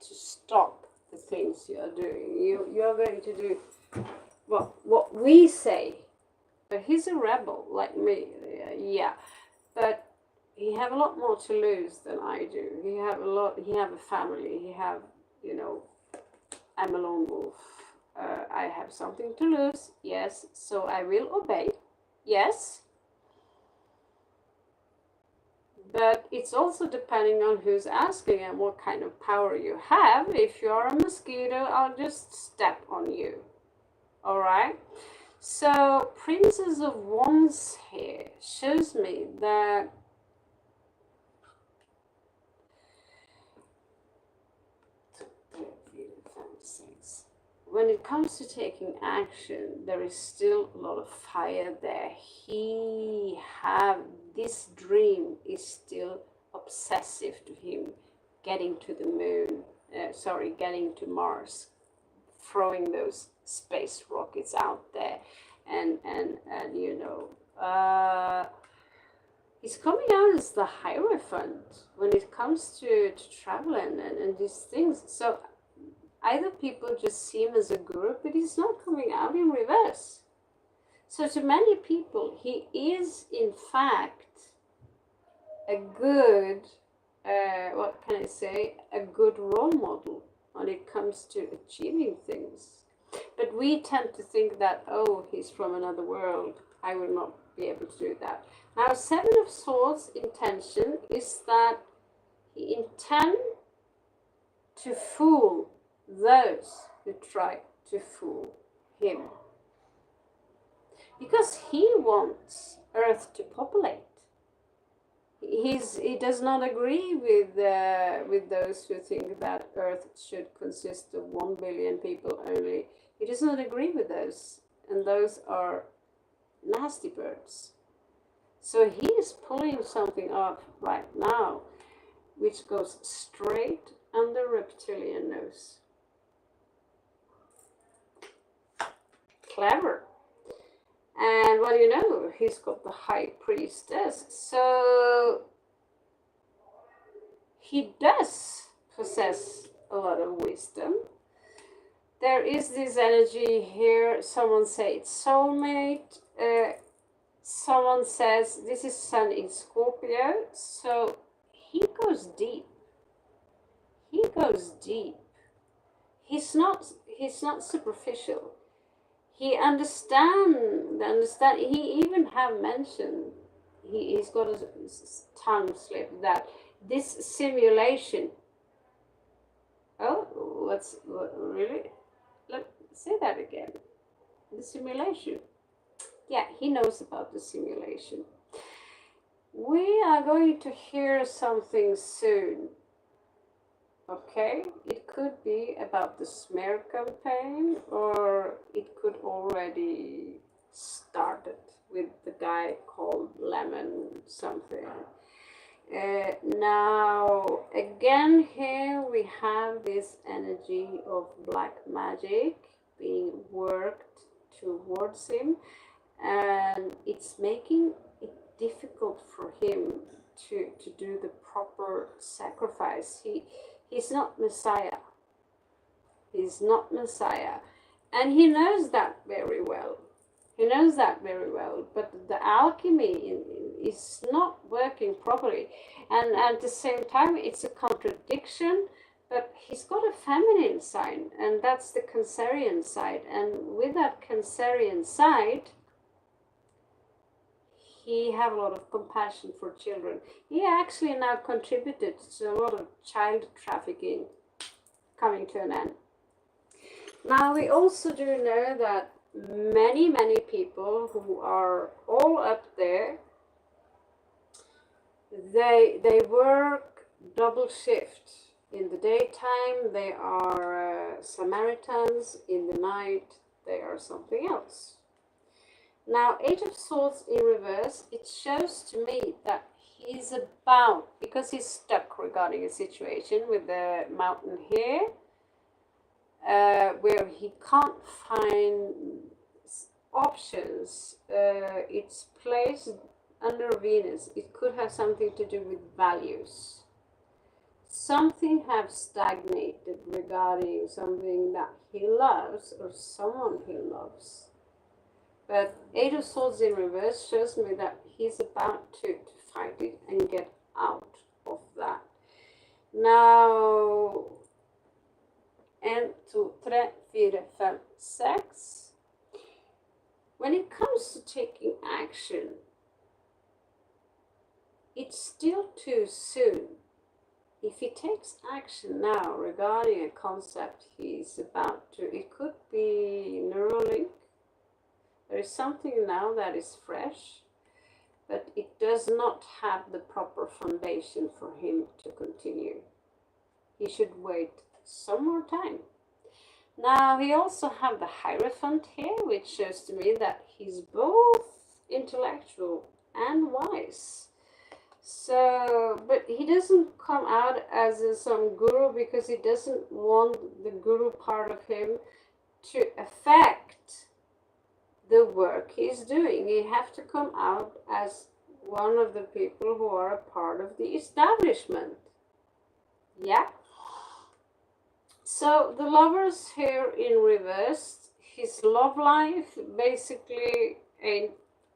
to stop the things you are doing. You are going to do what we say. But he's a rebel like me, yeah. But he have a lot more to lose than I do. He have a family. He have, I'm a lone wolf. I have something to lose, yes. So I will obey, yes. But it's also depending on who's asking and what kind of power you have. If you're a mosquito, I'll just step on you. Alright? So, Princess of Wands here shows me that when it comes to taking action, there is still a lot of fire there. This dream is still obsessive to him, getting to the moon, getting to Mars, throwing those space rockets out there, and he's coming out as the Hierophant when it comes to travel and these things. So either people just see him as a guru, but he's not coming out in reverse. So to many people, he is in fact a good, a good role model when it comes to achieving things. But we tend to think that, oh, he's from another world. I will not be able to do that. Now, 7 of Swords intention is that he intends to fool those who try to fool him. Because he wants Earth to populate. He does not agree with those who think that Earth should consist of 1 billion people only. He does not agree with those, and those are nasty birds. So he is pulling something off right now, which goes straight under reptilian nose. Clever. And what do you know? He's got the High Priestess. So he does possess a lot of wisdom. There is this energy here. Someone say it's soulmate. Someone says this is Sun in Scorpio, so he goes deep. He goes deep. He's not superficial. He understand. He even have mentioned, he's got a tongue slip, that this simulation. Oh, really? Let's say that again. The simulation. Yeah, he knows about the simulation. We are going to hear something soon. Okay, it could be about the smear campaign, or it could already started with the guy called Lemon something. Now, again, here we have this energy of black magic being worked towards him, and it's making it difficult for him to do the proper sacrifice. He's not Messiah. He's not Messiah. And he knows that very well. He knows that very well. But the alchemy is not working properly. And at the same time, it's a contradiction. But he's got a feminine side, and that's the Cancerian side. And with that Cancerian side, he have a lot of compassion for children. He actually now contributed to a lot of child trafficking coming to an end. Now, we also do know that many people who are all up there, they work double shift. In the daytime, they are Samaritans. In the night, they are something else. Now, Eight of Swords in reverse, it shows to me that he's about, because he's stuck regarding a situation with the mountain here, where he can't find options. It's placed under Venus. It could have something to do with values. Something have stagnated regarding something that he loves or someone he loves. But Eight of Swords in reverse shows me that he's about to fight it and get out of that. Now, 1, 2, 3, 4, 5, 6. When it comes to taking action, it's still too soon. If he takes action now regarding a concept he's about to, it could be Neuralink. There is something now that is fresh, but it does not have the proper foundation for him to continue. He should wait some more time. Now, we also have the Hierophant here, which shows to me that he's both intellectual and wise. So, but he doesn't come out as some guru, because he doesn't want the guru part of him to affect the work he's doing. He have to come out as one of the people who are a part of the establishment. Yeah. So the Lovers here in reverse, his love life basically ain't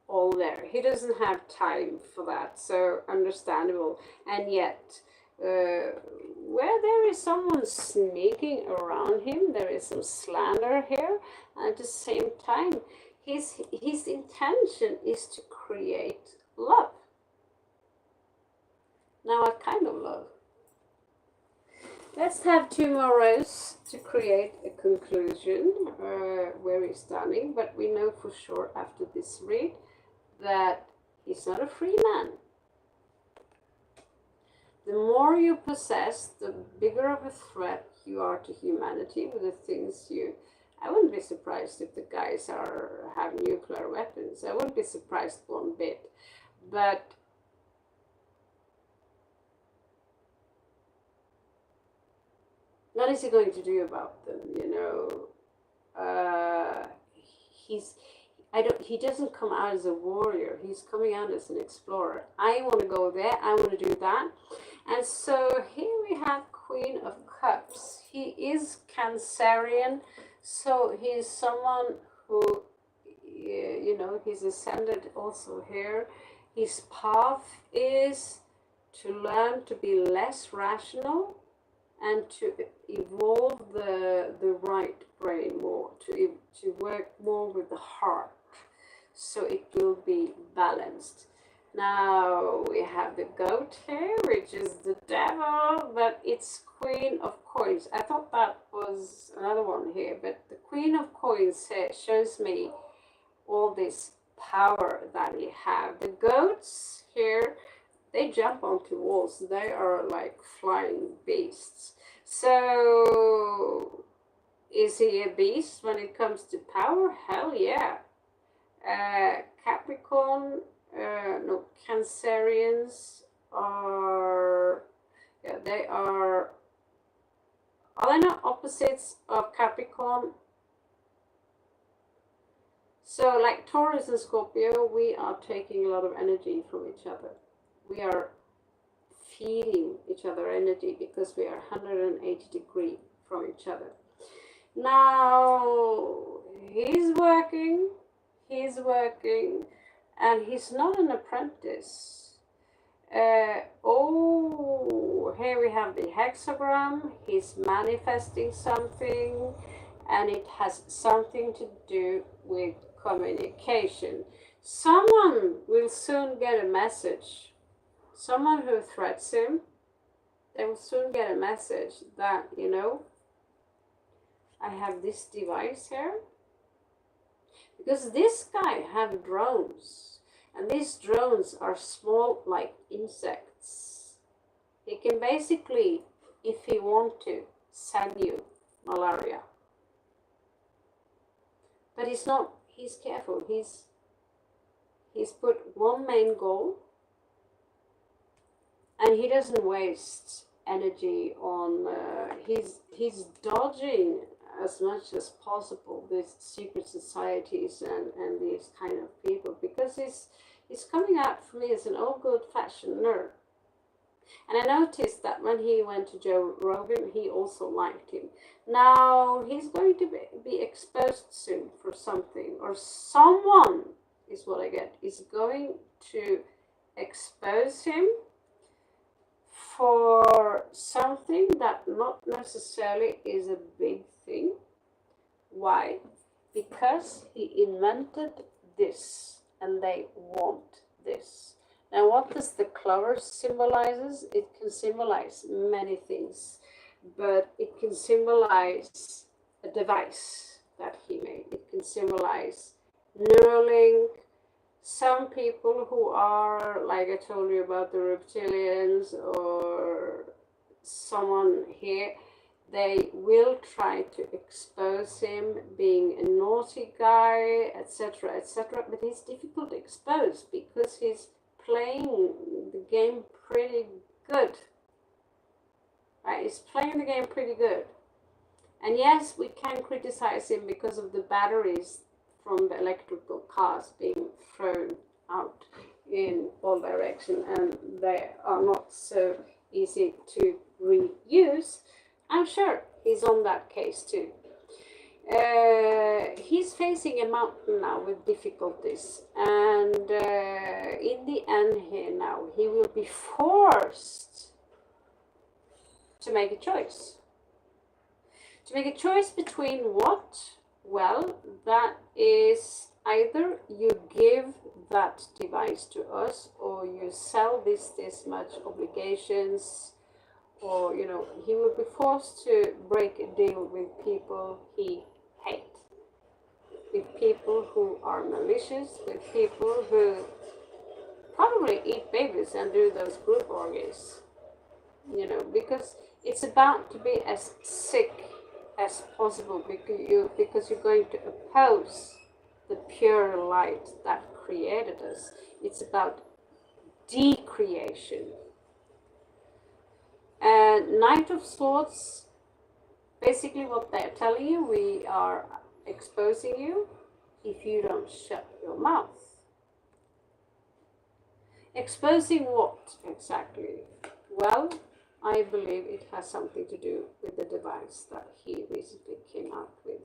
all there. He doesn't have time for that, so understandable. And yet, where there is someone sneaking around him, there is some slander here. And at the same time, his intention is to create love. Now, what kind of love? Let's have 2 more rows to create a conclusion where he's standing. But we know for sure after this read that he's not a free man. The more you possess, the bigger of a threat you are to humanity with the things you... I wouldn't be surprised if the guys have nuclear weapons. I wouldn't be surprised one bit. But what is he going to do about them? You know, he doesn't come out as a warrior. He's coming out as an explorer. I want to go there. I want to do that. And so here we have Queen of Cups. He is Cancerian, so he is someone who you know, he's ascended also here. His path is to learn to be less rational and to evolve the right brain more, to work more with the heart, so it will be balanced. Now we have the goat here, which is the devil, but it's Queen of Coins. I thought that was another one here, but the Queen of Coins shows me all this power that we have. The goats here, they jump onto walls. They are like flying beasts. So, is he a beast when it comes to power? Hell yeah. Capricorn, no, Cancerians are, yeah, they are they not opposites of Capricorn? So, like Taurus and Scorpio, we are taking a lot of energy from each other. We are feeding each other energy because we are 180 degrees from each other. Now, he's working, and he's not an apprentice. Oh, here we have the hexagram. He's manifesting something, and it has something to do with communication. Someone will soon get a message. Someone who threats him, they will soon get a message that, you know, I have this device here. Because this guy have drones, and these drones are small like insects. He can basically, if he want to, send you malaria. But he's careful. He's put one main goal, and he doesn't waste energy on, he's dodging as much as possible these secret societies and these kind of people, because he's coming out for me as an old good-fashioned nerd. And I noticed that when he went to Joe Rogan, he also liked him. Now he's going to be exposed soon for something, or someone, is what I get, is going to expose him for something that not necessarily is a big thing. Why? Because he invented this, and they want this. Now, what does the clover symbolizes? It can symbolize many things, but it can symbolize a device that he made. It can symbolize Neuralink. Some people who are, like I told you about the reptilians, or someone here, they will try to expose him being a naughty guy, etc., etc. But he's difficult to expose because he's playing the game pretty good. Right? He's playing the game pretty good. And yes, we can criticize him because of the batteries from the electrical cars being thrown out in all directions, and they are not so easy to reuse. I'm sure he's on that case too. He's facing a mountain now with difficulties, and in the end here now, he will be forced to make a choice. To make a choice between what? Well, that is either you give that device to us, or you sell this much obligations, or, you know, he will be forced to break a deal with people he hates, with people who are malicious, with people who probably eat babies and do those group orgies, you know, because it's about to be as sick as possible, because you're going to oppose the pure light that created us. It's about decreation. And Knight of Swords, basically what they're telling you, we are exposing you if you don't shut your mouth. Exposing what exactly? Well, I believe it has something to do with the device that he recently came out with.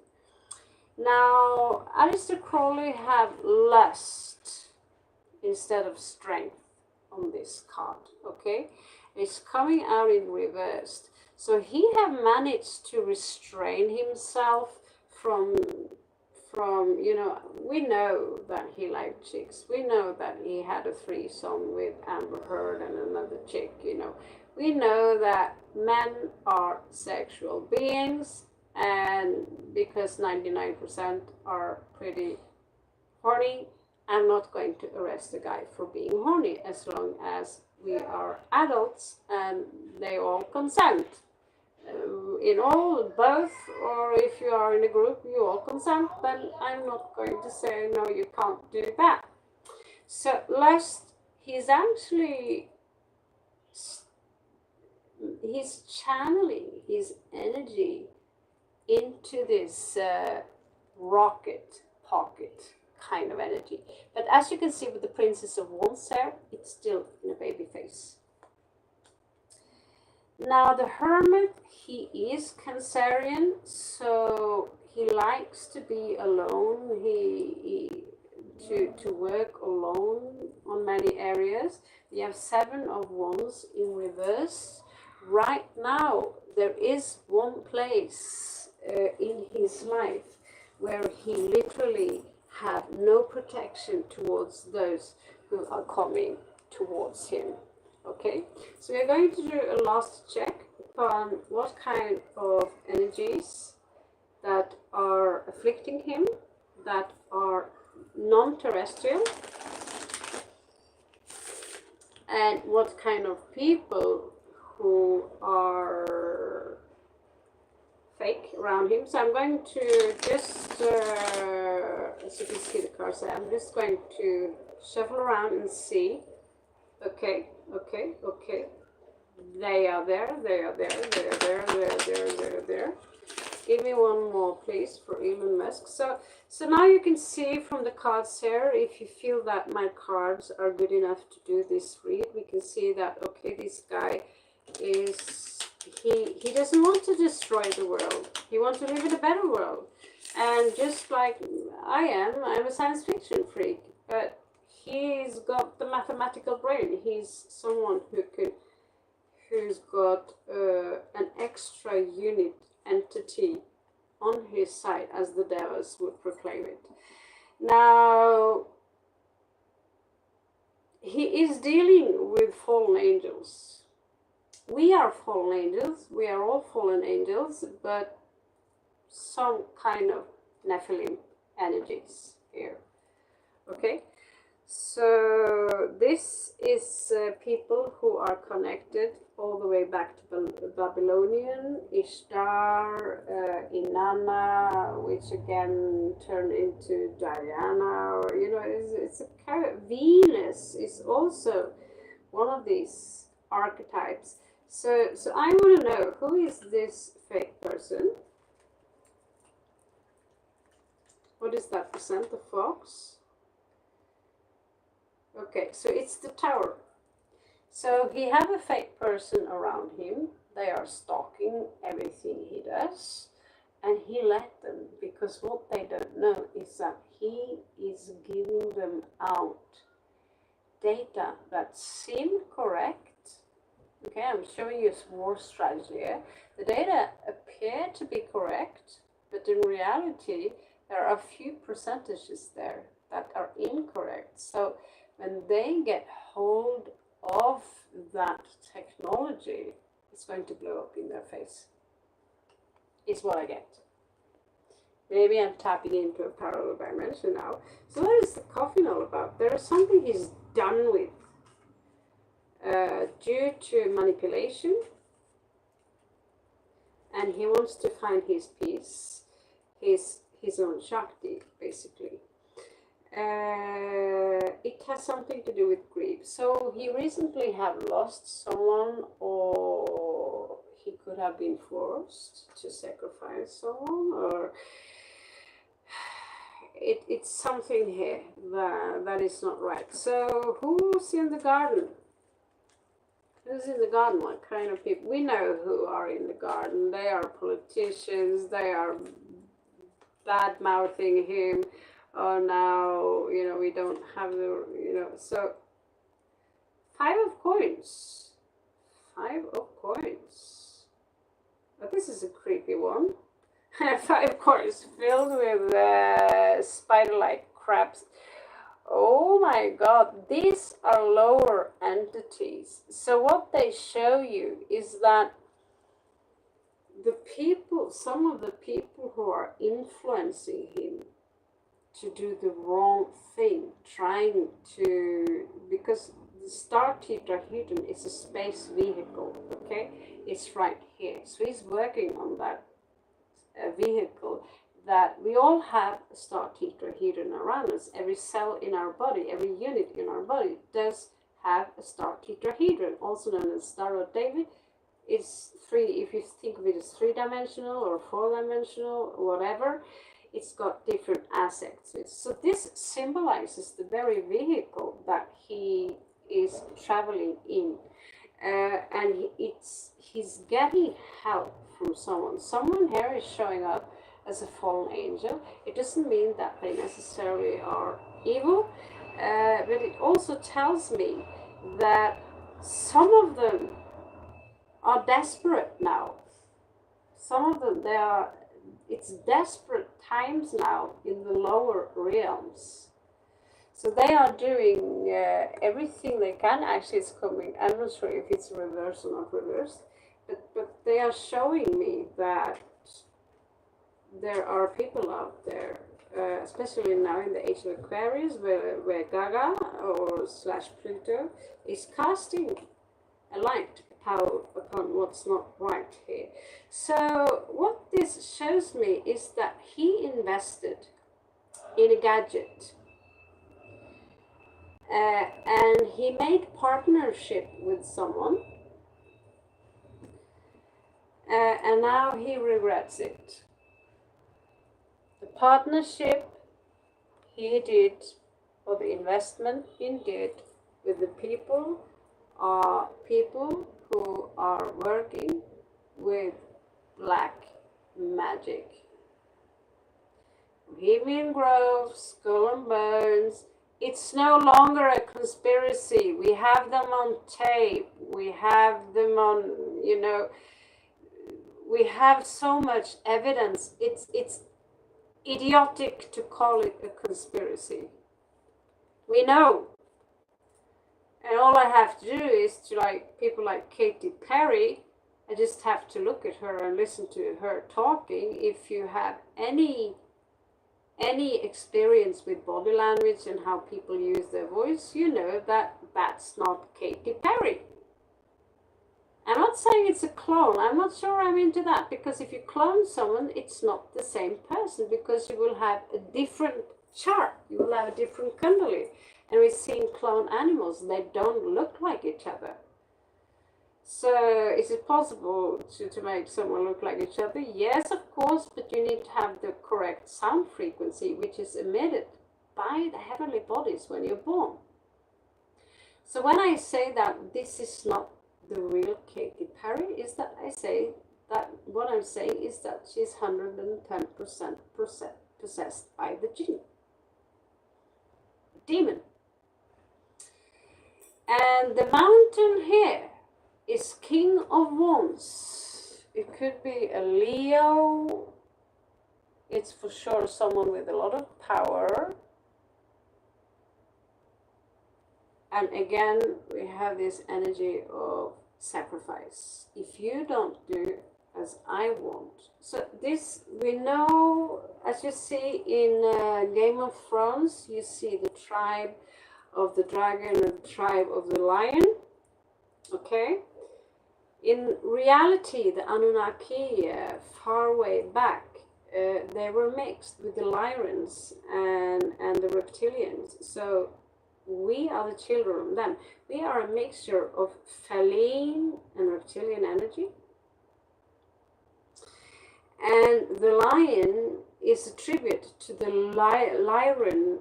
Now, Aleister Crowley have lust instead of strength on this card, okay? It's coming out in reversed. So he have managed to restrain himself from we know that he liked chicks. We know that he had a threesome with Amber Heard and another chick. We know that men are sexual beings, and because 99% are pretty horny, I'm not going to arrest a guy for being horny as long as we are adults and they all consent. In all, both, or if you are in a group, you all consent, then I'm not going to say, no, you can't do that. So lust, he's channeling his energy into this rocket pocket kind of energy. But as you can see with the Princess of Wands there, it's still in a baby face. Now the Hermit, he is Cancerian, so he likes to be alone. To work alone on many areas. We have 7 of Wands in reverse. Right now, there is one place in his life where he literally have no protection towards those who are coming towards him. Okay, so we're going to do a last check upon what kind of energies that are afflicting him, that are non-terrestrial, and what kind of people who are fake around him. So I'm going to just, as you can see the cards, I'm just going to shuffle around and see. Okay. They are there, they are there, they are there, they are there, they are there. Give me one more, please, for Elon Musk. So now you can see from the cards here, if you feel that my cards are good enough to do this read, we can see that, okay, this guy is, he doesn't want to destroy the world. He wants to live in a better world. And just like I'm a science fiction freak, but he's got the mathematical brain. He's someone who's got an extra unit entity on his side, as the devils would proclaim it. Now, he is dealing with fallen angels. We are fallen angels. We are all fallen angels, but some kind of Nephilim energies here. Okay? So this is people who are connected all the way back to Babylonian, Ishtar, Inanna, which again turned into Diana, or it's a kind of Venus is also one of these archetypes. So I want to know, who is this fake person? What is that percent? The fox? Okay, so it's the Tower. So he have a fake person around him. They are stalking everything he does. And he let them, because what they don't know is that he is giving them out data that seem correct. Okay, I'm showing you a war strategy here. The data appear to be correct, but in reality, there are a few percentages there that are incorrect. So when they get hold of that technology, it's going to blow up in their face. Is what I get. Maybe I'm tapping into a parallel dimension now. So what is the coffin all about? There is something he's done with due to manipulation, and he wants to find his peace, his own Shakti, basically. It has something to do with grief. So he recently have lost someone, or he could have been forced to sacrifice someone, or it's something here that is not right. So who's in the garden? Who's in the garden? What kind of people? We know who are in the garden. They are politicians. They are bad mouthing him. Oh, now, you know, we don't have the, you know, so 5 of coins. 5 of coins. But this is a creepy one. 5 coins filled with spider-like crabs. Oh my god, these are lower entities. So what they show you is that the people, some of the people who are influencing him to do the wrong thing, trying to, because the star tetrahedron is a space vehicle, okay? It's right here. So he's working on that vehicle, that we all have a star tetrahedron around us. Every cell in our body, every unit in our body does have a star tetrahedron, also known as Star of David. It's three, if you think of it as 3-dimensional or 4-dimensional, whatever, it's got different aspects. So this symbolizes the very vehicle that he is traveling in. And he's getting help from someone. Someone here is showing up as a fallen angel. It doesn't mean that they necessarily are evil, but it also tells me that some of them are desperate now. Some of them, it's desperate times now in the lower realms. So they are doing everything they can. Actually, it's coming, I'm not sure if it's reversed or not reversed, but they are showing me that there are people out there, especially now in the age of Aquarius, where Gaga or / Pluto is casting a light upon what's not right here. So what this shows me is that he invested in a gadget, and he made partnership with someone, and now he regrets it. The partnership he did, or the investment he did with the people, are people who are working with black magic. Bohemian Grove, Skull and Bones. It's no longer a conspiracy. We have them on tape. We have them on, you know, we have so much evidence. It's idiotic to call it a conspiracy. We know. And all I have to do is to, like people like Katy Perry, I just have to look at her and listen to her talking. If you have any experience with body language and how people use their voice, you know that that's not Katy Perry. I'm not saying it's a clone. I'm not sure I'm into that, because if you clone someone, it's not the same person, because you will have a different chart. You will have a different kundalini. And we're seeing clone animals. They don't look like each other. So is it possible to make someone look like each other? Yes, of course, but you need to have the correct sound frequency, which is emitted by the heavenly bodies when you're born. So when I say that this is not the real Katy Perry, is that I say that what I'm saying is that she's 110% possessed by the jinn, demon. And the mountain here is King of Wands. It could be a Leo. It's for sure someone with a lot of power. And again, we have this energy of sacrifice. If you don't do as I want. So this, we know, as you see in Game of Thrones, you see the tribe of the dragon and the tribe of the lion. Okay? In reality, the Anunnaki, far way back, they were mixed with the lions and the reptilians. So we are the children of them. We are a mixture of feline and reptilian energy. And the lion is a tribute to the Lyran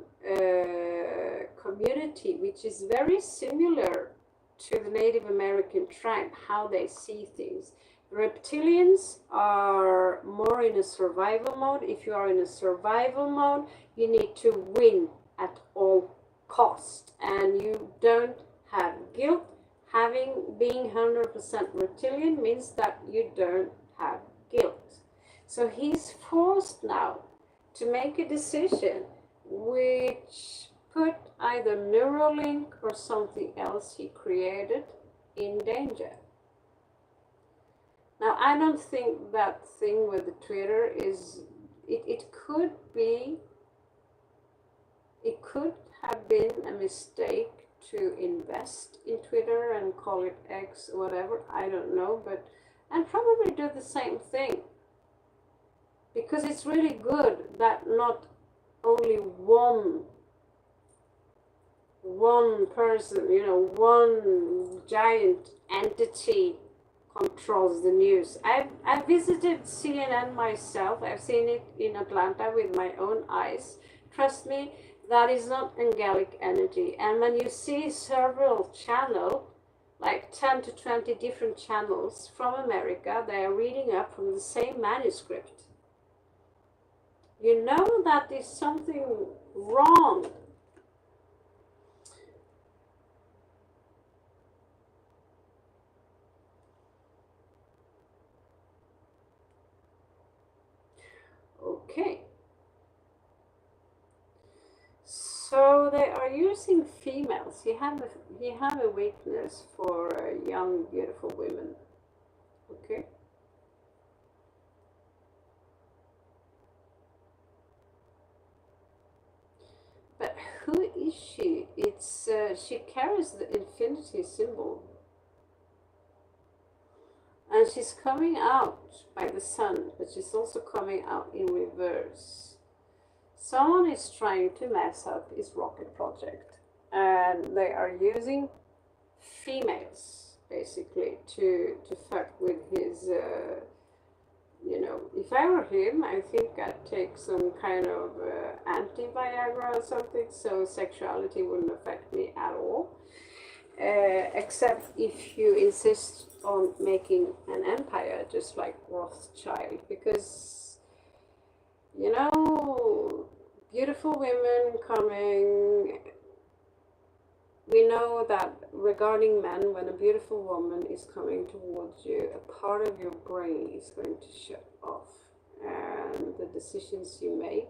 community, which is very similar to the Native American tribe, how they see things. Reptilians are more in a survival mode. If you are in a survival mode, you need to win at all cost, and you don't have guilt. Being 100% reptilian means that you don't have guilt. So he's forced now to make a decision which put either Neuralink or something else he created in danger. Now, I don't think that thing with the Twitter is, it could have been a mistake to invest in Twitter and call it X or whatever, I don't know, and probably do the same thing. Because it's really good that not only one person, one giant entity controls the news. I've visited CNN myself. I've seen it in Atlanta with my own eyes. Trust me, that is not angelic energy. And when you see several channels, like 10 to 20 different channels from America, they are reading up from the same manuscript. You know that there's something wrong. Okay. So they are using females. He have a weakness for young, beautiful women. Okay. But who is she? It's she carries the infinity symbol, and she's coming out by the sun, but she's also coming out in reverse. Someone is trying to mess up his rocket project, and they are using females basically to fuck with his. If I were him, I think I'd take some kind of anti-Viagra or something, so sexuality wouldn't affect me at all. Except if you insist on making an empire, just like Rothschild, because beautiful women coming. We know that regarding men, when a beautiful woman is coming towards you, a part of your brain is going to shut off, and the decisions you make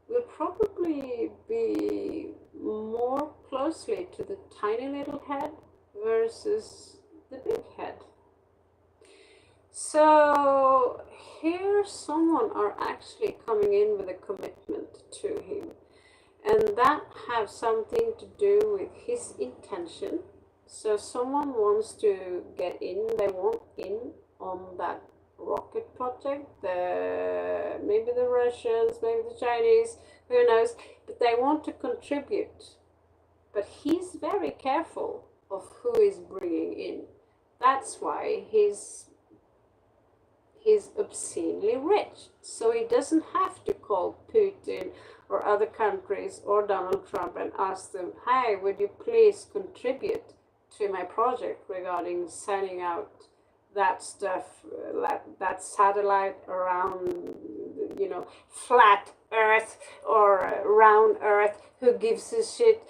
will probably be more closely to the tiny little head versus the big head. So here someone are actually coming in with a commitment to him, and that have something to do with his intention. So someone wants to get in, they want in on that rocket project, maybe the Russians, maybe the Chinese, who knows, but they want to contribute. But he's very careful of who is bringing in. That's why he's obscenely rich. So he doesn't have to call Putin or other countries or Donald Trump and ask them, "Hi, would you please contribute to my project regarding sending out that stuff, that satellite around, flat Earth or round Earth, who gives a shit?"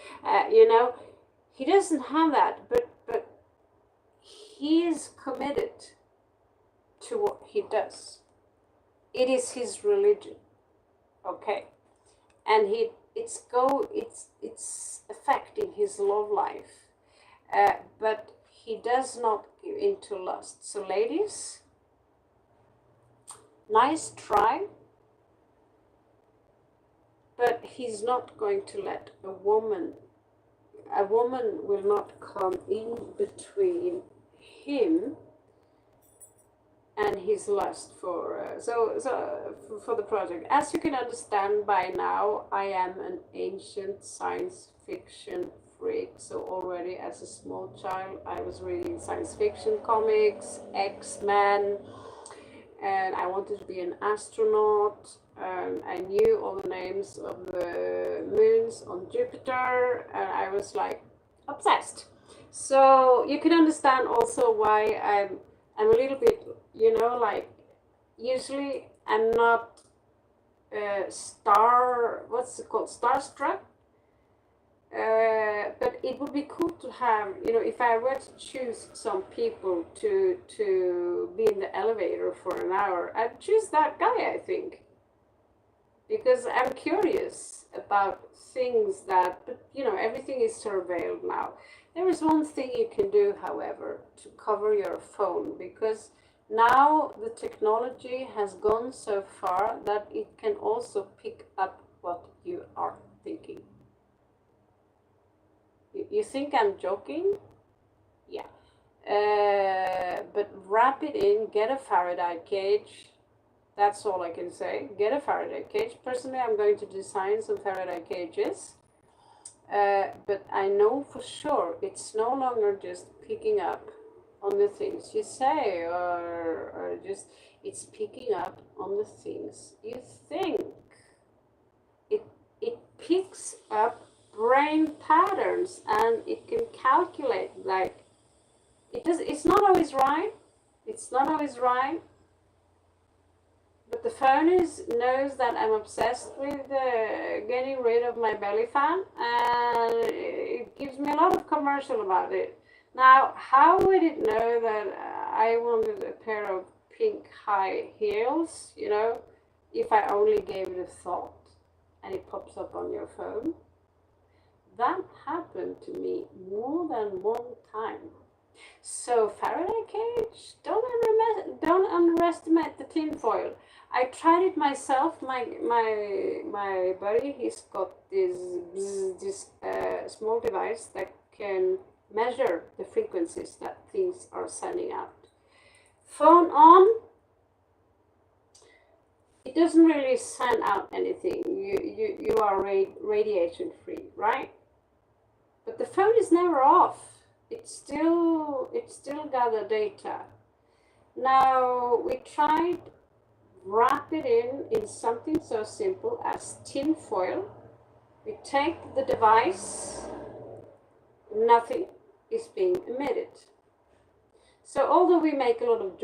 He doesn't have that, but he is committed to what he does. It is his religion, okay, and it's affecting his love life, but he does not give into lust. So, ladies, nice try, but he's not going to let a woman will not come in between him and his lust for for the project. As you can understand by now, I am an ancient science fiction freak. So already as a small child, I was reading science fiction comics, X-Men, and I wanted to be an astronaut. I knew all the names of the moons on Jupiter, and I was like obsessed. So you can understand also why I'm I'm a little bit, like, usually I'm not what's it called, starstruck. But it would be cool to have, if I were to choose some people to be in the elevator for an hour, I'd choose that guy, I think, because I'm curious about things that, but everything is surveilled now. There is one thing you can do, however, to cover your phone, because now the technology has gone so far that it can also pick up what you are thinking. You think I'm joking? Yeah. But wrap it in, get a Faraday cage. That's all I can say. Get a Faraday cage. Personally, I'm going to design some Faraday cages. But I know for sure it's no longer just picking up on the things you say, or just it's picking up on the things you think. It it picks up brain patterns, and it can calculate, like, it's not always right. It's not always right. But the phone knows that I'm obsessed with getting rid of my belly fat, and it gives me a lot of commercial about it. Now, how would it know that I wanted a pair of pink high heels, if I only gave it a thought and it pops up on your phone? That happened to me more than one time. So Faraday cage, don't underestimate the tinfoil. I tried it myself. My buddy, he's got this small device that can measure the frequencies that things are sending out. Phone on, it doesn't really send out anything. You are radiation free, right? But the phone is never off. It still gather data. Now we tried wrap it in something so simple as tin foil. We take the device, nothing is being emitted. So although we make a lot of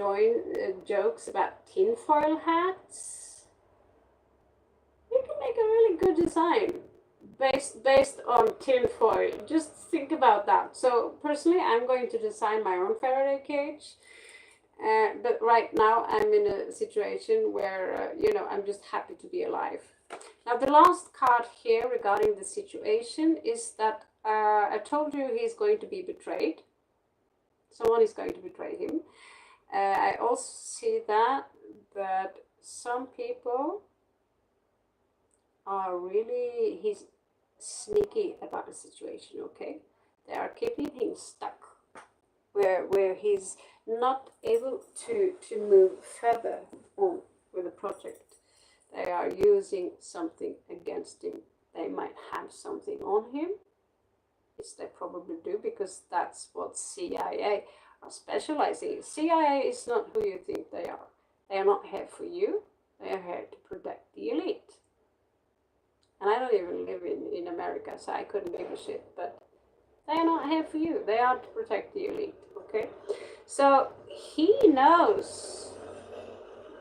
jokes about tinfoil hats, we can make a really good design based on tinfoil. Just think about that. So personally, I'm going to design my own Faraday cage. But right now I'm in a situation where, I'm just happy to be alive. Now the last card here regarding the situation is that I told you he's going to be betrayed. Someone is going to betray him. I also see that some people are really, he's sneaky about the situation, okay? They are keeping him stuck where he's not able to move further on with the project. They are using something against him. They might have something on him, which they probably do, because that's what CIA are specializing in. CIA is not who you think they are. They are not here for you. They are here to protect the elite. And I don't even live in America, so I couldn't give a shit, but they are not here for you. They are to protect the elite, okay? So he knows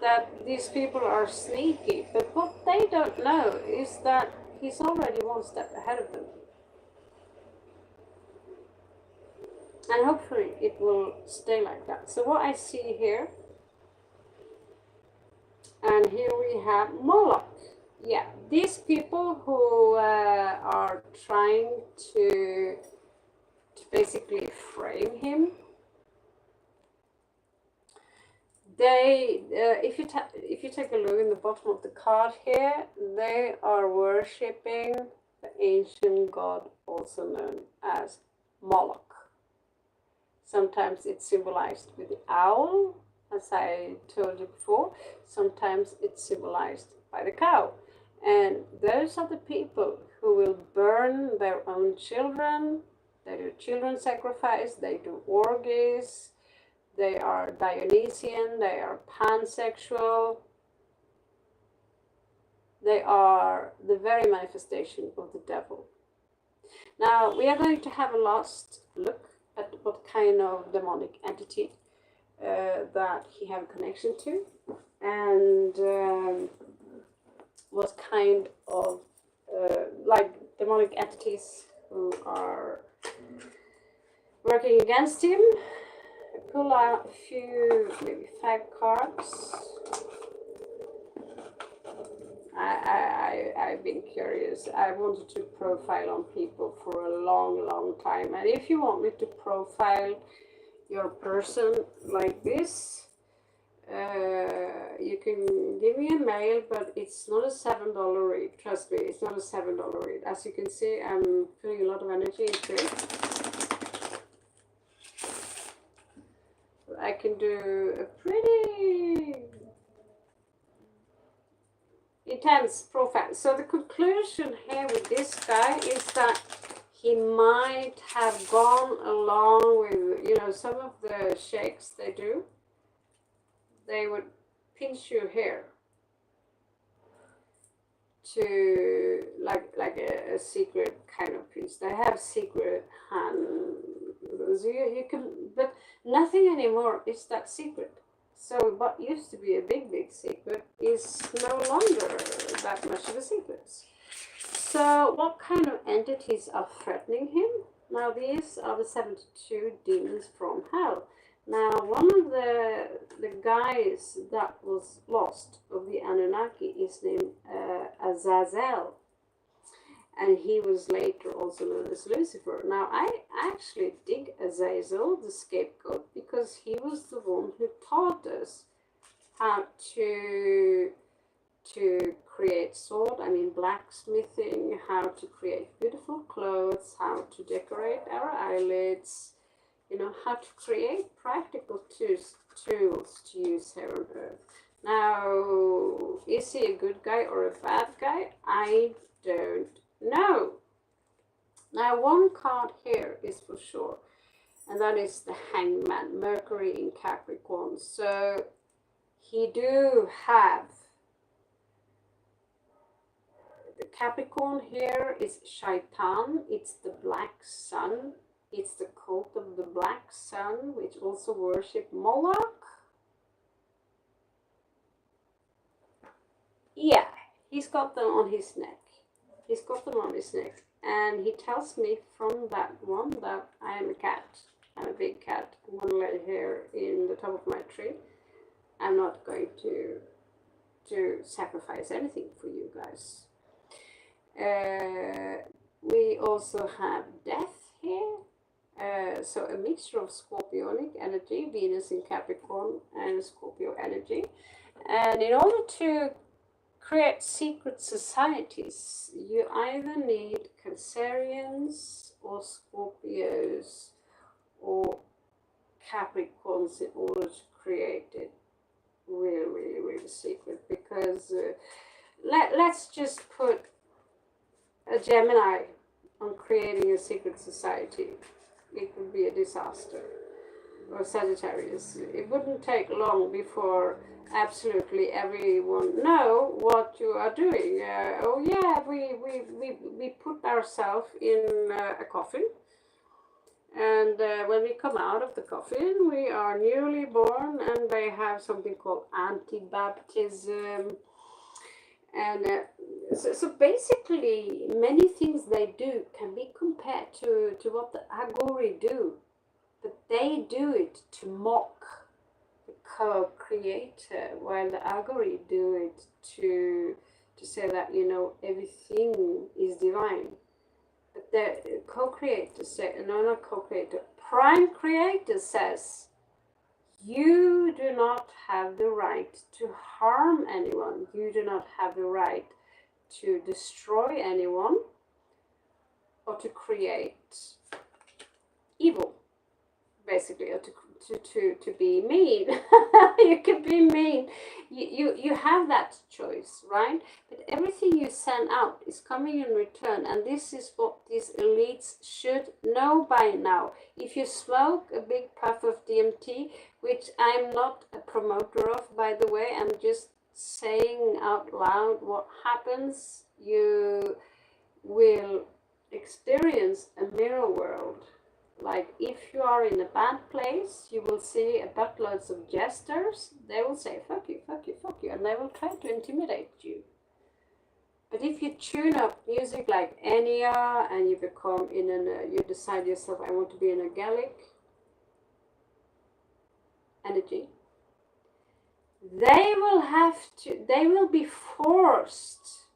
that these people are sneaky, but what they don't know is that he's already one step ahead of them. And hopefully it will stay like that. So what I see here, and here we have Moloch. Yeah, these people who are trying to basically frame him, they, if you take a look in the bottom of the card here, they are worshipping the ancient god, also known as Moloch. Sometimes it's symbolized with the owl, as I told you before. Sometimes it's symbolized by the cow. And those are the people who will burn their own children. They do children sacrifice, they do orgies, they are Dionysian, they are pansexual. They are the very manifestation of the devil. Now, we are going to have a last look at what kind of demonic entity that he have a connection to, and was kind of like demonic entities who are working against him. I pull out a few, maybe 5 cards. I've been curious. I wanted to profile on people for a long time. And if you want me to profile your person like this, you can give me a mail, but it's not a $7 read. Trust me, it's not a $7 read. As you can see, I'm putting a lot of energy into it. I can do a pretty intense profile. So the conclusion here with this guy is that he might have gone along with, you know, some of the shakes they do. They would pinch your hair to like a secret kind of pinch. They have secret hands. You can, but nothing anymore is that secret. So what used to be a big secret is no longer that much of a secret. So what kind of entities are threatening him? Now these are the 72 demons from hell. Now one of the guys that was lost of the Anunnaki is named Azazel. And he was later also known as Lucifer. Now, I actually dig Azazel, the scapegoat, because he was the one who taught us how to create sword, blacksmithing, how to create beautiful clothes, how to decorate our eyelids, you know, how to create practical tools to use here on Earth. Now, is he a good guy or a bad guy? I don't know. Now, one card here is for sure, and that is the Hangman, Mercury in Capricorn. So he do have the Capricorn here is Shaitan. It's the black sun. It's the cult of the black sun, which also worship Moloch. Yeah, he's got them on his neck. He's got them on his neck. And he tells me from that one that I am a cat. I'm a big cat. One leg here in the top of my tree. I'm not going to sacrifice anything for you guys. We also have death here. So a mixture of Scorpionic energy, Venus in Capricorn and Scorpio energy. And in order to create secret societies, you either need Cancerians or Scorpios or Capricorns in order to create it really secret. Because let's just put a Gemini on creating a secret society. It would be a disaster. Or Sagittarius. It wouldn't take long before absolutely everyone know what you are doing. Oh yeah, we put ourselves in a coffin, and when we come out of the coffin, we are newly born, and they have something called anti-baptism. And so basically, many things they do can be compared to what the Agori do, but they do it to mock the co-creator, while the Agori do it to say that, you know, everything is divine. But the co-creator say, no, not co-creator, prime creator says, you do not have the right to harm anyone. You do not have the right to destroy anyone or to create evil, basically, or to be mean. You can be mean. You have that choice, right? But everything you send out is coming in return, and this is what these elites should know by now. If you smoke a big puff of DMT, which I'm not a promoter of, by the way, I'm just saying out loud what happens. You will experience a mirror world Like if you are in a bad place, you will see a buttloads of jesters. They will say fuck you, fuck you, fuck you, and they will try to intimidate you. But if you tune up music like Enya and you become you decide yourself, I want to be in a Gallic energy, they will be forced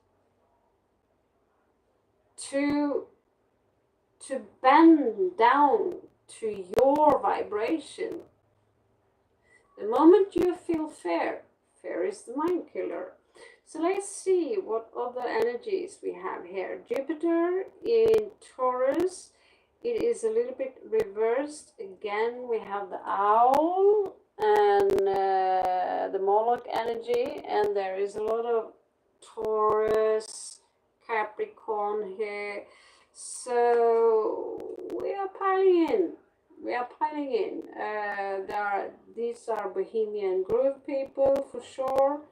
to bend down to your vibration. The moment you feel fear is the mind killer. So let's see what other energies we have here. Jupiter in Taurus, it is a little bit reversed. Again, we have the owl and the Moloch energy, and there is a lot of Taurus, Capricorn here. So we are piling in. These are Bohemian Groove people for sure.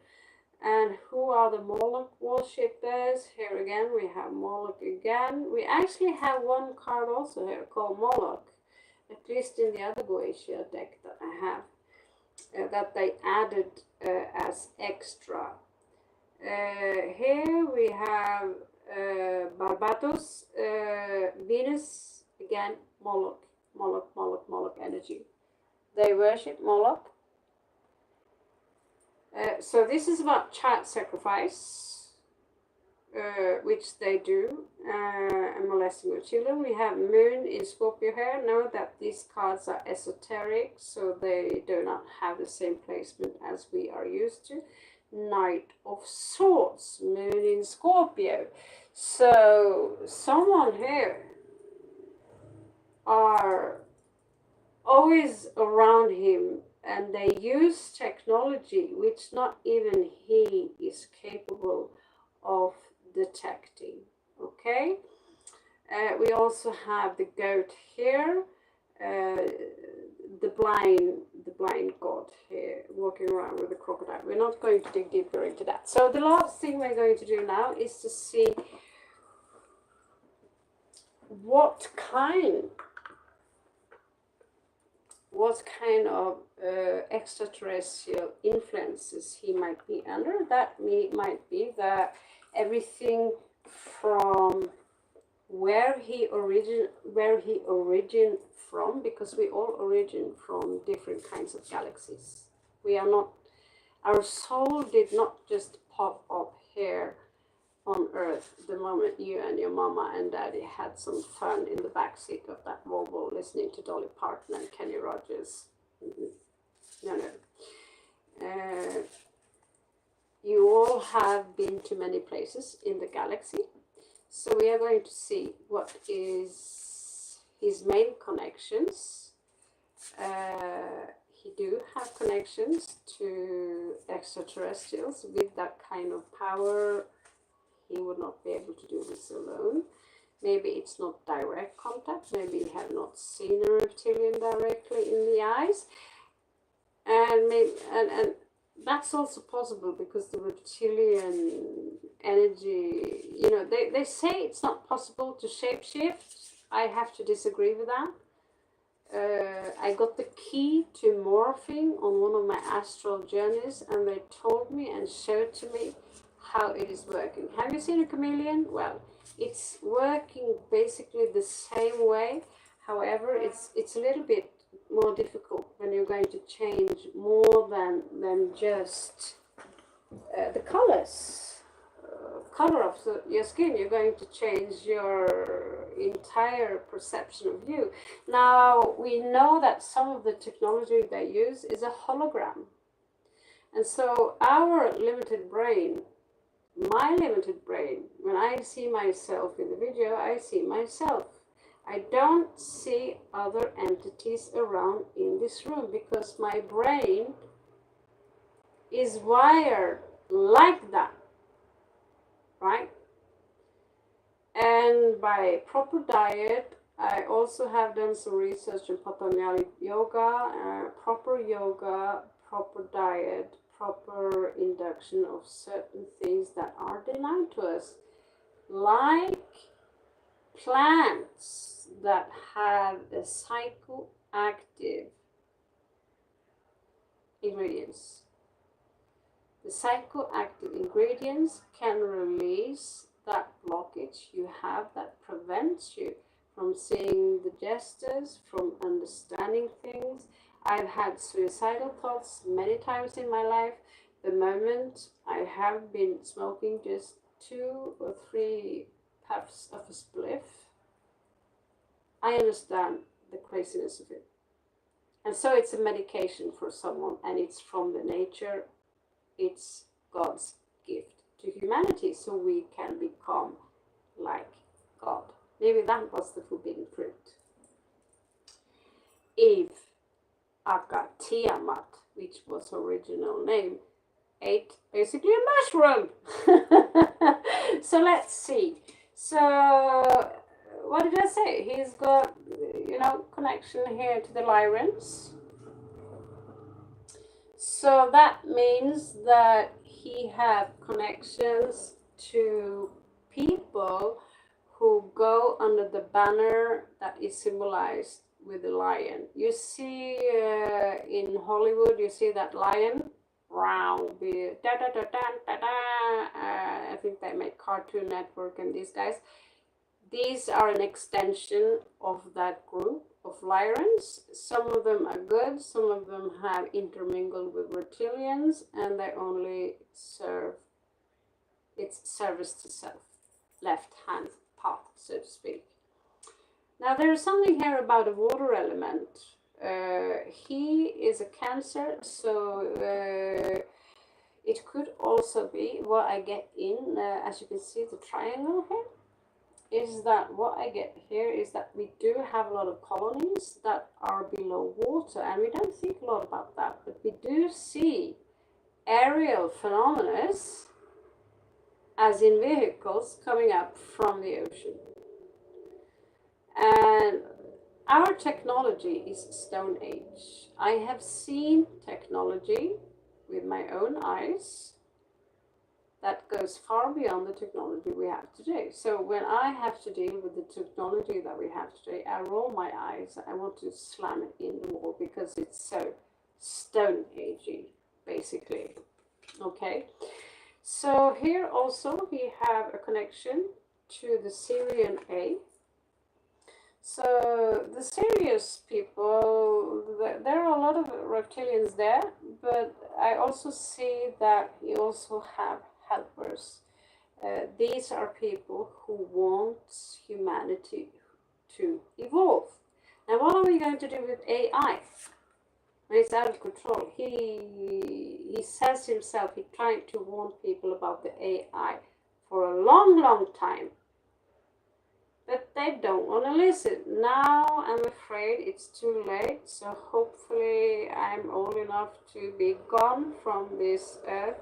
And who are the Moloch worshippers? Here again, we have Moloch again. We actually have one card also here called Moloch, at least in the other Goetia deck that I have, that they added as extra. Here we have Barbados, Venus, again, Moloch energy. They worship Moloch. So this is about child sacrifice, which they do, and molesting of children. We have Moon in Scorpio here. Know that these cards are esoteric, so they do not have the same placement as we are used to. Knight of Swords, Moon in Scorpio. So someone here are always around him, and they use technology which not even he is capable of detecting. Okay, we also have the goat here, the blind god here walking around with a crocodile. We're not going to dig deeper into that. So the last thing we're going to do now is to see what kind of extraterrestrial influences he might be under. That might be that everything from where he origin from, because we all origin from different kinds of galaxies. We are not, our soul did not just pop up here on Earth the moment you and your mama and daddy had some fun in the backseat of that Volvo listening to Dolly Parton and Kenny Rogers. No. You all have been to many places in the galaxy. So we are going to see what is his main connections. He do have connections to extraterrestrials with that kind of power. He would not be able to do this alone. Maybe it's not direct contact. Maybe you have not seen a reptilian directly in the eyes. And that's also possible because the reptilian energy, they say it's not possible to shapeshift. I have to disagree with that. I got the key to morphing on one of my astral journeys, and they told me and showed to me how it is working. Have you seen a chameleon? Well, it's working basically the same way. However, it's a little bit more difficult when you're going to change more than just the color of your skin. You're going to change your entire perception of you. Now, we know that some of the technology they use is a hologram. And so our limited brain, my limited brain, when I see myself in the video, I see myself. I don't see other entities around in this room because my brain is wired like that, right? And by proper diet, I also have done some research in Patanjali yoga, proper diet, proper induction of certain things that are denied to us, like plants that have a psychoactive ingredients. The psychoactive ingredients can release that blockage you have that prevents you from seeing the gestures, from understanding things. I've had suicidal thoughts many times in my life. The moment I have been smoking just 2 or 3 puffs of a spliff, I understand the craziness of it. And so it's a medication for someone, and it's from the nature. It's God's gift to humanity, so we can become like God. Maybe that was the forbidden fruit. Eve, aka Tiamat, which was her original name, ate basically a mushroom. So let's see. So what did I say? He's got, connection here to the Lyrans. So that means that he have connections to people who go under the banner that is symbolized with the lion. You see in Hollywood, you see that lion, round, I think they make Cartoon Network and these guys. These are an extension of that group of Lyrans. Some of them are good, some of them have intermingled with reptilians, and they only serve, it's service to self, left hand path, so to speak. Now there's something here about a water element. He is a Cancer, so it could also be what I get in, as you can see the triangle here, is that what I get here is that we do have a lot of colonies that are below water, and we don't think a lot about that, but we do see aerial phenomena, as in vehicles, coming up from the ocean. And our technology is Stone Age. I have seen technology with my own eyes that goes far beyond the technology we have today. So when I have to deal with the technology that we have today, I roll my eyes. I want to slam it in the wall because it's so Stone Agey, basically. Okay. So here also we have a connection to the Syrian A. So the Sirius people, there are a lot of reptilians there, but I also see that you also have helpers. These are people who want humanity to evolve. Now what are we going to do with AI? When it's out of control, he says himself, he tried to warn people about the AI for a long time. But they don't want to listen. Now I'm afraid it's too late, so hopefully I'm old enough to be gone from this earth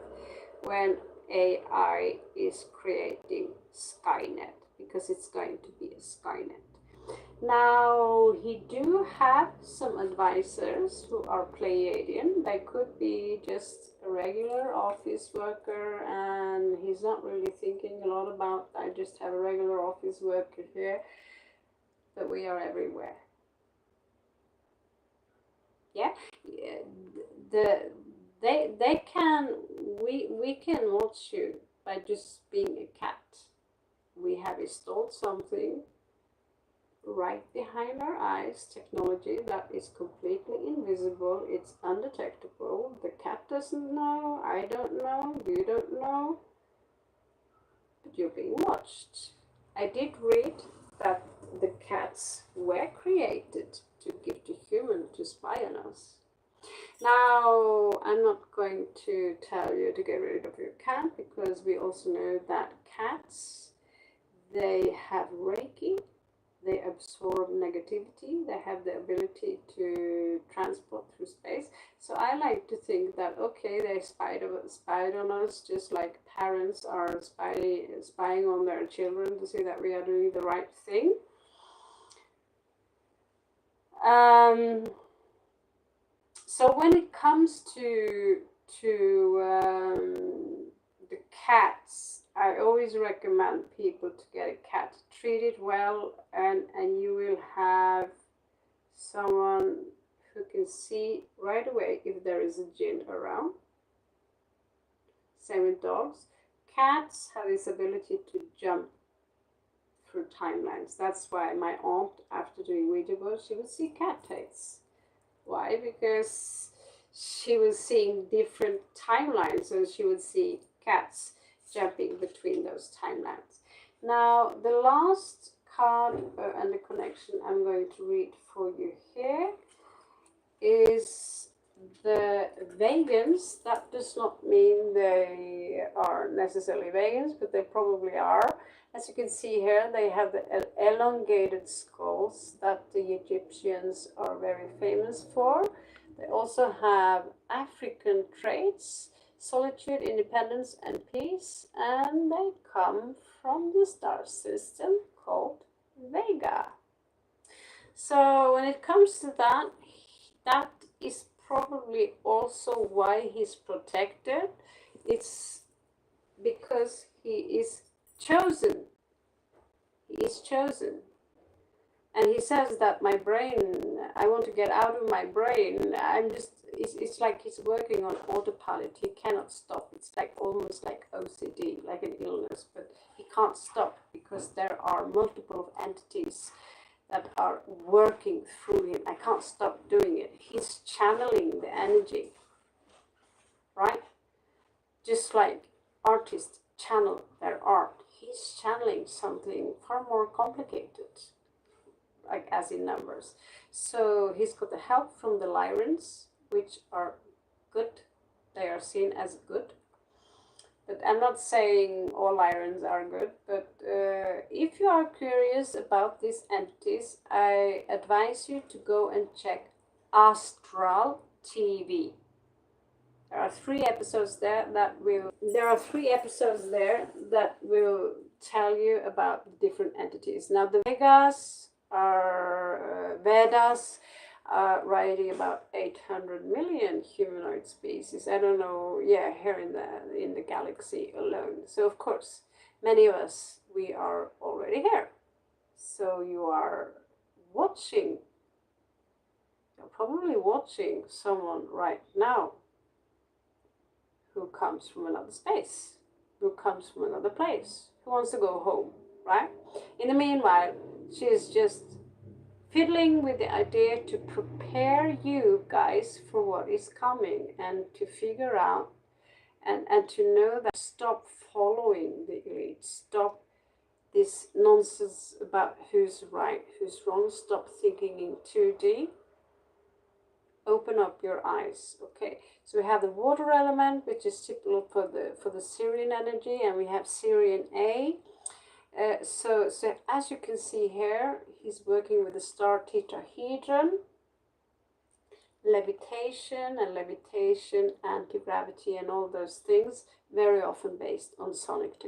when AI is creating Skynet, because it's going to be a Skynet. Now, he do have some advisors who are Pleiadian. They could be just a regular office worker, and he's not really thinking a lot about, I just have a regular office worker here, but we are everywhere. Yeah, they can, we can watch you by just being a cat. We have installed something right behind our eyes, technology that is completely invisible, it's undetectable, the cat doesn't know, I don't know, you don't know, but you're being watched. I did read that the cats were created to give to humans to spy on us. Now, I'm not going to tell you to get rid of your cat, because we also know that cats, they have Reiki. They absorb negativity, they have the ability to transport through space. So I like to think that, okay, they spied on us, just like parents are spying on their children to see that we are doing the right thing. So when it comes to the cats, I always recommend people to get a cat. Treat it well, and you will have someone who can see right away if there is a jinn around. Same with dogs. Cats have this ability to jump through timelines. That's why my aunt, after doing Ouija board, she would see cat tails. Why? Because she was seeing different timelines, so she would see cats jumping between those timelines. Now, the last card and the connection I'm going to read for you here is the vegans. That does not mean they are necessarily vegans, but they probably are. As you can see here, they have the elongated skulls that the Egyptians are very famous for. They also have African traits, solitude, independence, and peace, and they come from the star system called Vega. So when it comes to that, that is probably also why he's protected. It's because he is chosen. He is chosen. And he says that my brain, I want to get out of my brain. It's like he's working on autopilot. He cannot stop. It's like almost like OCD, like an illness, but he can't stop because there are multiple entities that are working through him. I can't stop doing it. He's channeling the energy, right? Just like artists channel their art, he's channeling something far more complicated, like as in numbers. So he's got the help from the Lyrans, which are good. They are seen as good. But I'm not saying all Lyrans are good, but if you are curious about these entities, I advise you to go and check Astral TV. There are 3 episodes there that will tell you about the different entities. Now the Vedas are writing about 800 million humanoid species. I don't know, yeah, here in the galaxy alone. So of course, many of us, we are already here. So you are watching, you're probably watching someone right now who comes from another space, who comes from another place, who wants to go home, right? In the meanwhile, she's just fiddling with the idea to prepare you guys for what is coming and to figure out and to know that stop following the elite, stop this nonsense about who's right, who's wrong, stop thinking in 2D, open up your eyes. Okay, so we have the water element, which is typical for the Syrian energy, and we have Syrian A. So as you can see here, he's working with the star tetrahedron, levitation, anti-gravity, and all those things, very often based on sonic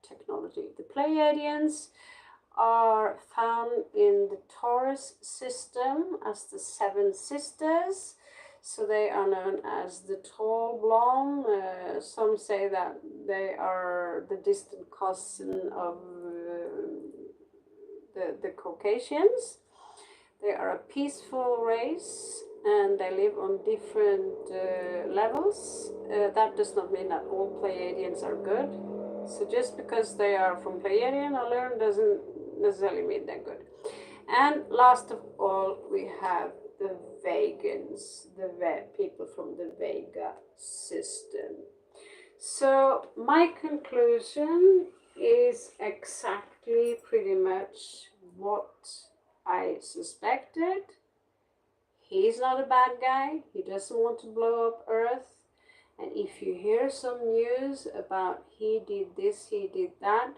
technology. The Pleiadians are found in the Taurus system as the 7 sisters. So they are known as the tall blonde. Some say that they are the distant cousin of the Caucasians. They are a peaceful race and they live on different levels. That does not mean that all Pleiadians are good. So just because they are from Pleiadian alone doesn't necessarily mean they're good. And last of all, we have the Vegans, the people from the Vega system. So my conclusion is exactly pretty much what I suspected. He's not a bad guy. He doesn't want to blow up Earth. And if you hear some news about he did this, he did that,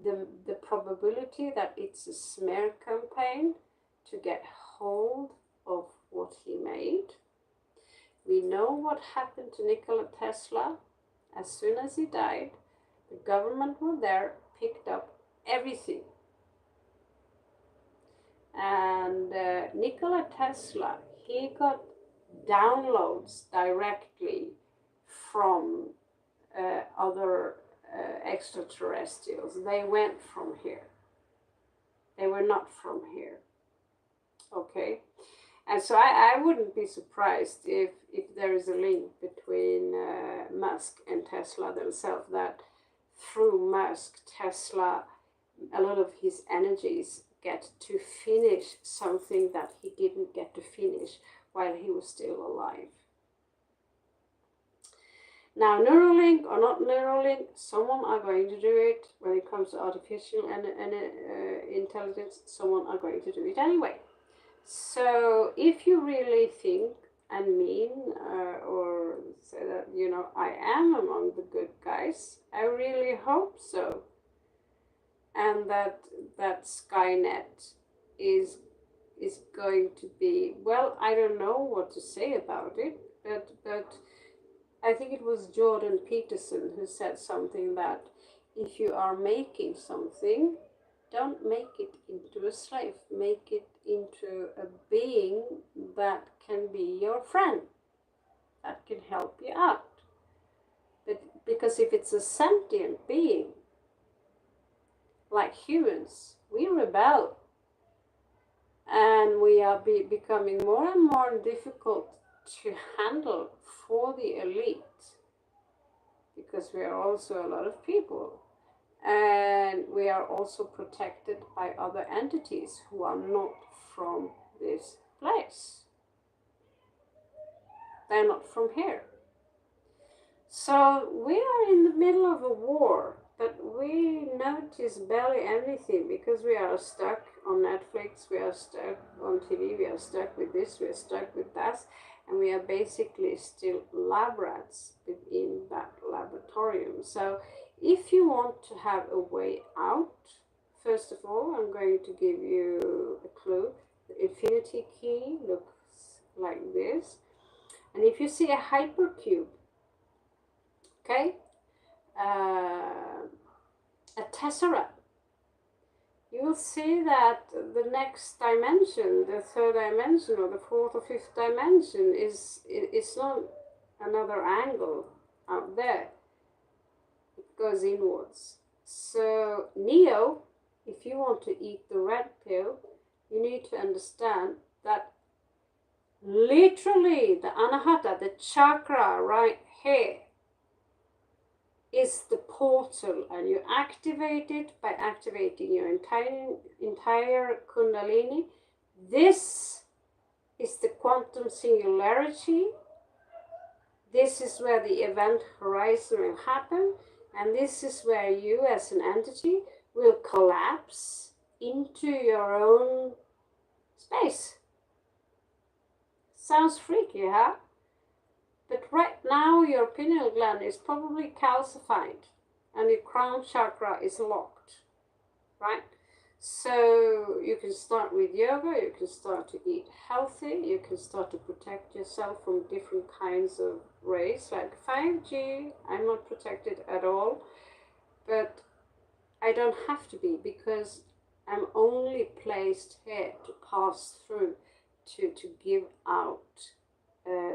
the probability that it's a smear campaign to get hold of what he made. We know what happened to Nikola Tesla. As soon as he died, the government were there, picked up everything. And Nikola Tesla, he got downloads directly from other extraterrestrials. They went from here. They were not from here. Okay? And so I wouldn't be surprised if there is a link between Musk and Tesla themselves, that through Musk, Tesla, a lot of his energies get to finish something that he didn't get to finish while he was still alive. Now, Neuralink or not Neuralink, someone are going to do it. When it comes to artificial intelligence, someone are going to do it anyway. So if you really think and mean or say that, you know, I am among the good guys, I really hope so. And that Skynet is going to be, well, I don't know what to say about it, but I think it was Jordan Peterson who said something that if you are making something, don't make it into a slave. Make it into a being that can be your friend, that can help you out. But because if it's a sentient being, like humans, we rebel. And we are becoming more and more difficult to handle for the elite. Because we are also a lot of people. And we are also protected by other entities who are not from this place. They're not from here. So we are in the middle of a war, but we notice barely anything because we are stuck on Netflix, we are stuck on TV, we are stuck with this, we are stuck with that, and we are basically still lab rats within that laboratorium. So if you want to have a way out, first of all, I'm going to give you a clue. The infinity key looks like this. And if you see a hypercube, okay, a tesseract, you will see that the next dimension, the third dimension or the fourth or fifth dimension is not another angle out there. It goes inwards. So Neo, if you want to eat the red pill, you need to understand that literally the anahata, the chakra right here, is the portal, and you activate it by activating your entire kundalini. This is the quantum singularity. This is where the event horizon will happen, and this is where you as an entity will collapse into your own space. Sounds freaky, huh? But right now your pineal gland is probably calcified and your crown chakra is locked, right? So you can start with yoga, you can start to eat healthy, you can start to protect yourself from different kinds of rays like 5G. I'm not protected at all, but I don't have to be because I'm only placed here to pass through, to give out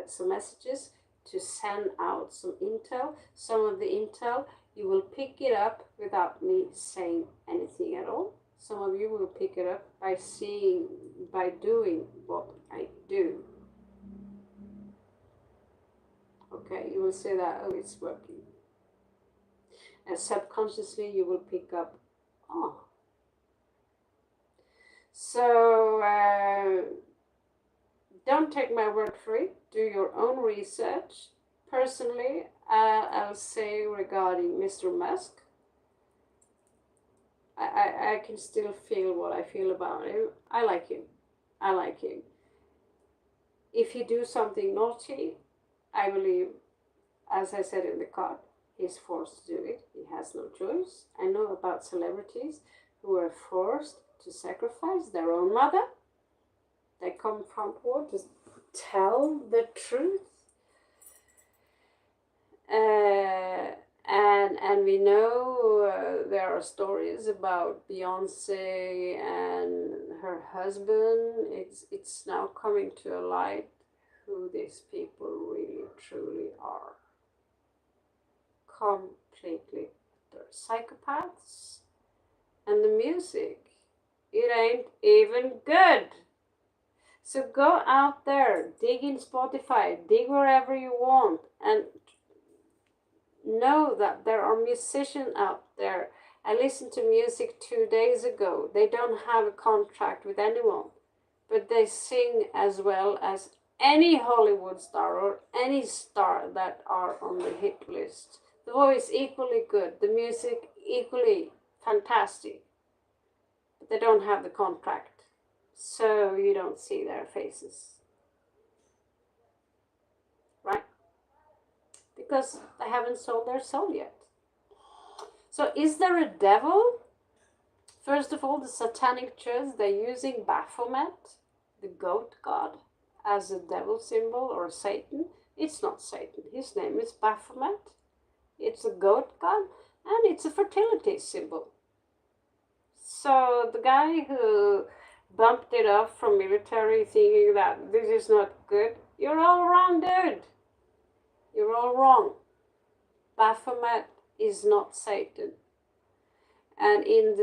some messages, to send out some intel. Some of the intel you will pick it up without me saying anything at all. Some of you will pick it up by seeing, by doing what I do. Okay, you will say that, oh, it's working. And subconsciously you will pick up, oh. So don't take my word for it. Do your own research. Personally, I'll say regarding Mr. Musk, I can still feel what I feel about him. I like him. I like him. If he do something naughty, I believe, as I said in the card, he's forced to do it. He has no choice. I know about celebrities who are forced to sacrifice their own mother. They come forward to tell the truth. And we know there are stories about Beyonce and her husband. It's now coming to a light who these people really truly are. completely. They're psychopaths. And the music, it ain't even good. So go out there, dig in Spotify, dig wherever you want, and know that there are musicians out there. I listened to music 2 days ago. They don't have a contract with anyone, but they sing as well as any Hollywood star or any star that are on the hit list. The voice equally good, the music equally fantastic, but they don't have the contract, so you don't see their faces, right? Because they haven't sold their soul yet. So is there a devil? First of all, the satanic church, they're using Baphomet, the goat god, as a devil symbol, or Satan. It's not Satan. His name is Baphomet. It's a goat god, and it's a fertility symbol. So the guy who bumped it off from military thinking that this is not good, you're all wrong, dude. You're all wrong. Baphomet is not Satan. And in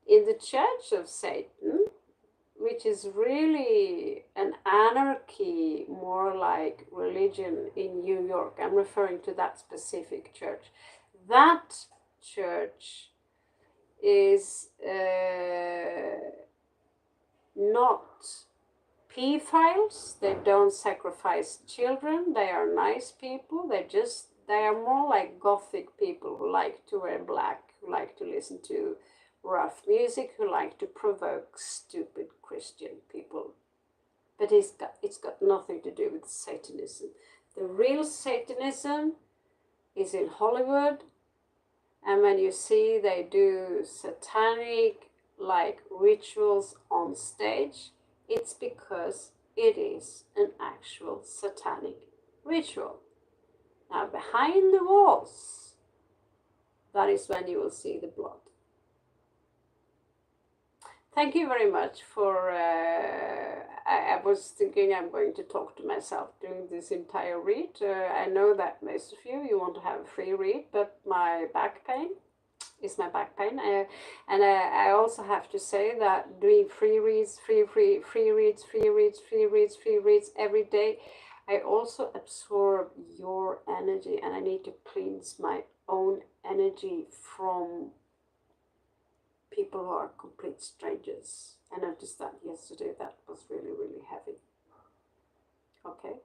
the Church of Satan, which is really an anarchy, more like religion in New York, I'm referring to that specific church. That church is not pedophiles. They don't sacrifice children. They are nice people. They are more like gothic people who like to wear black, who like to listen to rough music, who like to provoke stupid Christian people. But it's got nothing to do with Satanism. The real Satanism is in Hollywood, and when you see they do satanic like rituals on stage, it's because it is an actual satanic ritual. Now behind the walls, that is when you will see the blood. Thank you very much for, I was thinking I'm going to talk to myself during this entire read. I know that most of you want to have a free read, but my back pain is my back pain. And I also have to say that doing free reads every day, I also absorb your energy, and I need to cleanse my own energy from people who are complete strangers. I noticed that yesterday. That was really, really heavy. Okay,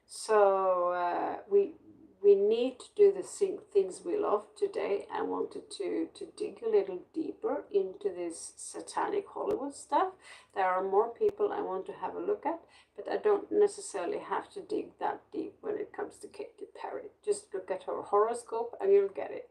so we need to do the things we love today. I wanted to dig a little deeper into this satanic Hollywood stuff. There are more people I want to have a look at, but I don't necessarily have to dig that deep when it comes to Katy Perry. Just look at her horoscope and you'll get it.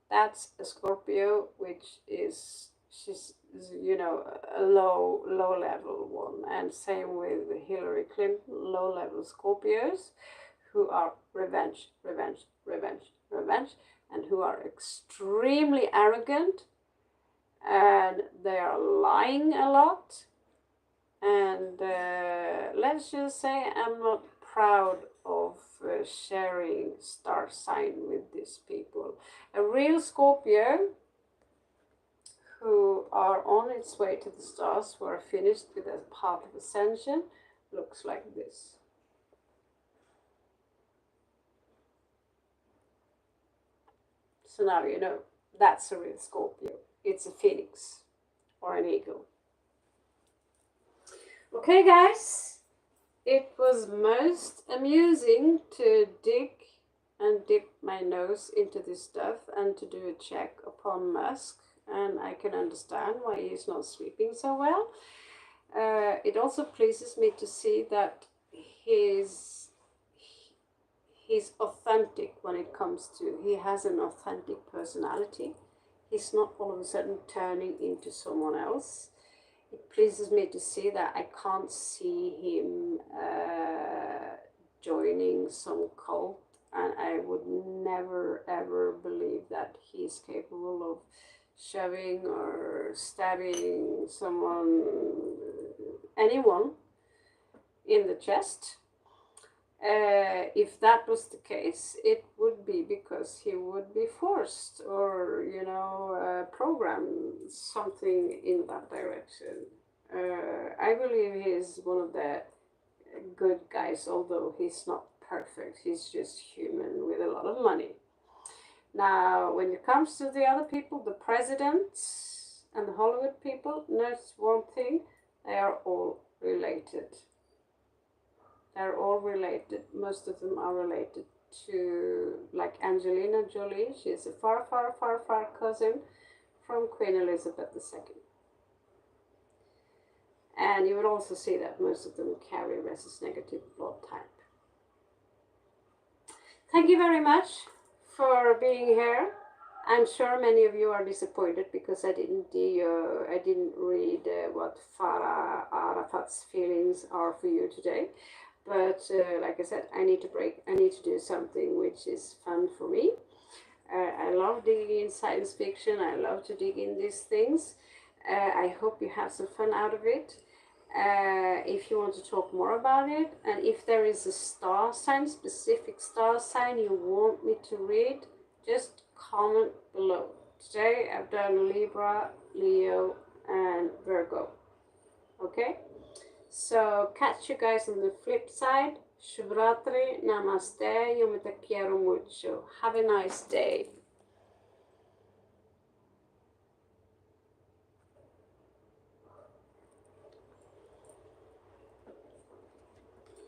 That's a Scorpio, which is, she's, you know, a low level one. And same with Hillary Clinton, low level Scorpios, who are revenge, and who are extremely arrogant, and they are lying a lot. And let's just say I'm not proud of sharing star sign with these people. A real Scorpio who are on its way to the stars, who are finished with a path of ascension, looks like this. So now you know, that's a real Scorpio. It's a phoenix or an eagle. Okay, guys, it was most amusing to dig and dip my nose into this stuff and to do a check upon Musk, and I can understand why he's not sleeping so well. It also pleases me to see that he's authentic when it comes to, he has an authentic personality. He's not all of a sudden turning into someone else. It pleases me to see that. I can't see him joining some cult, and I would never ever believe that he's capable of shoving or stabbing anyone in the chest. if that was the case, it would be because he would be forced or, programmed something in that direction. I believe he's one of the good guys, although he's not perfect. He's just human with a lot of money. Now, when it comes to the other people, the presidents and the Hollywood people, notice one thing: they are all related. They're all related. Most of them are related to, like Angelina Jolie. She's a far, far, far, far cousin from Queen Elizabeth II. And you would also see that most of them carry rhesus negative blood type. Thank you very much for being here. I'm sure many of you are disappointed because I didn't read what Farah Arafat's feelings are for you today. But like I said, I need to break. I need to do something which is fun for me. I love digging in science fiction. I love to dig in these things. I hope you have some fun out of it. If you want to talk more about it, and if there is a star sign, specific star sign you want me to read, just comment below. Today I've done Libra, Leo, and Virgo. Okay? So catch you guys on the flip side. Shivratri, namaste, yo me te quiero mucho. Have a nice day.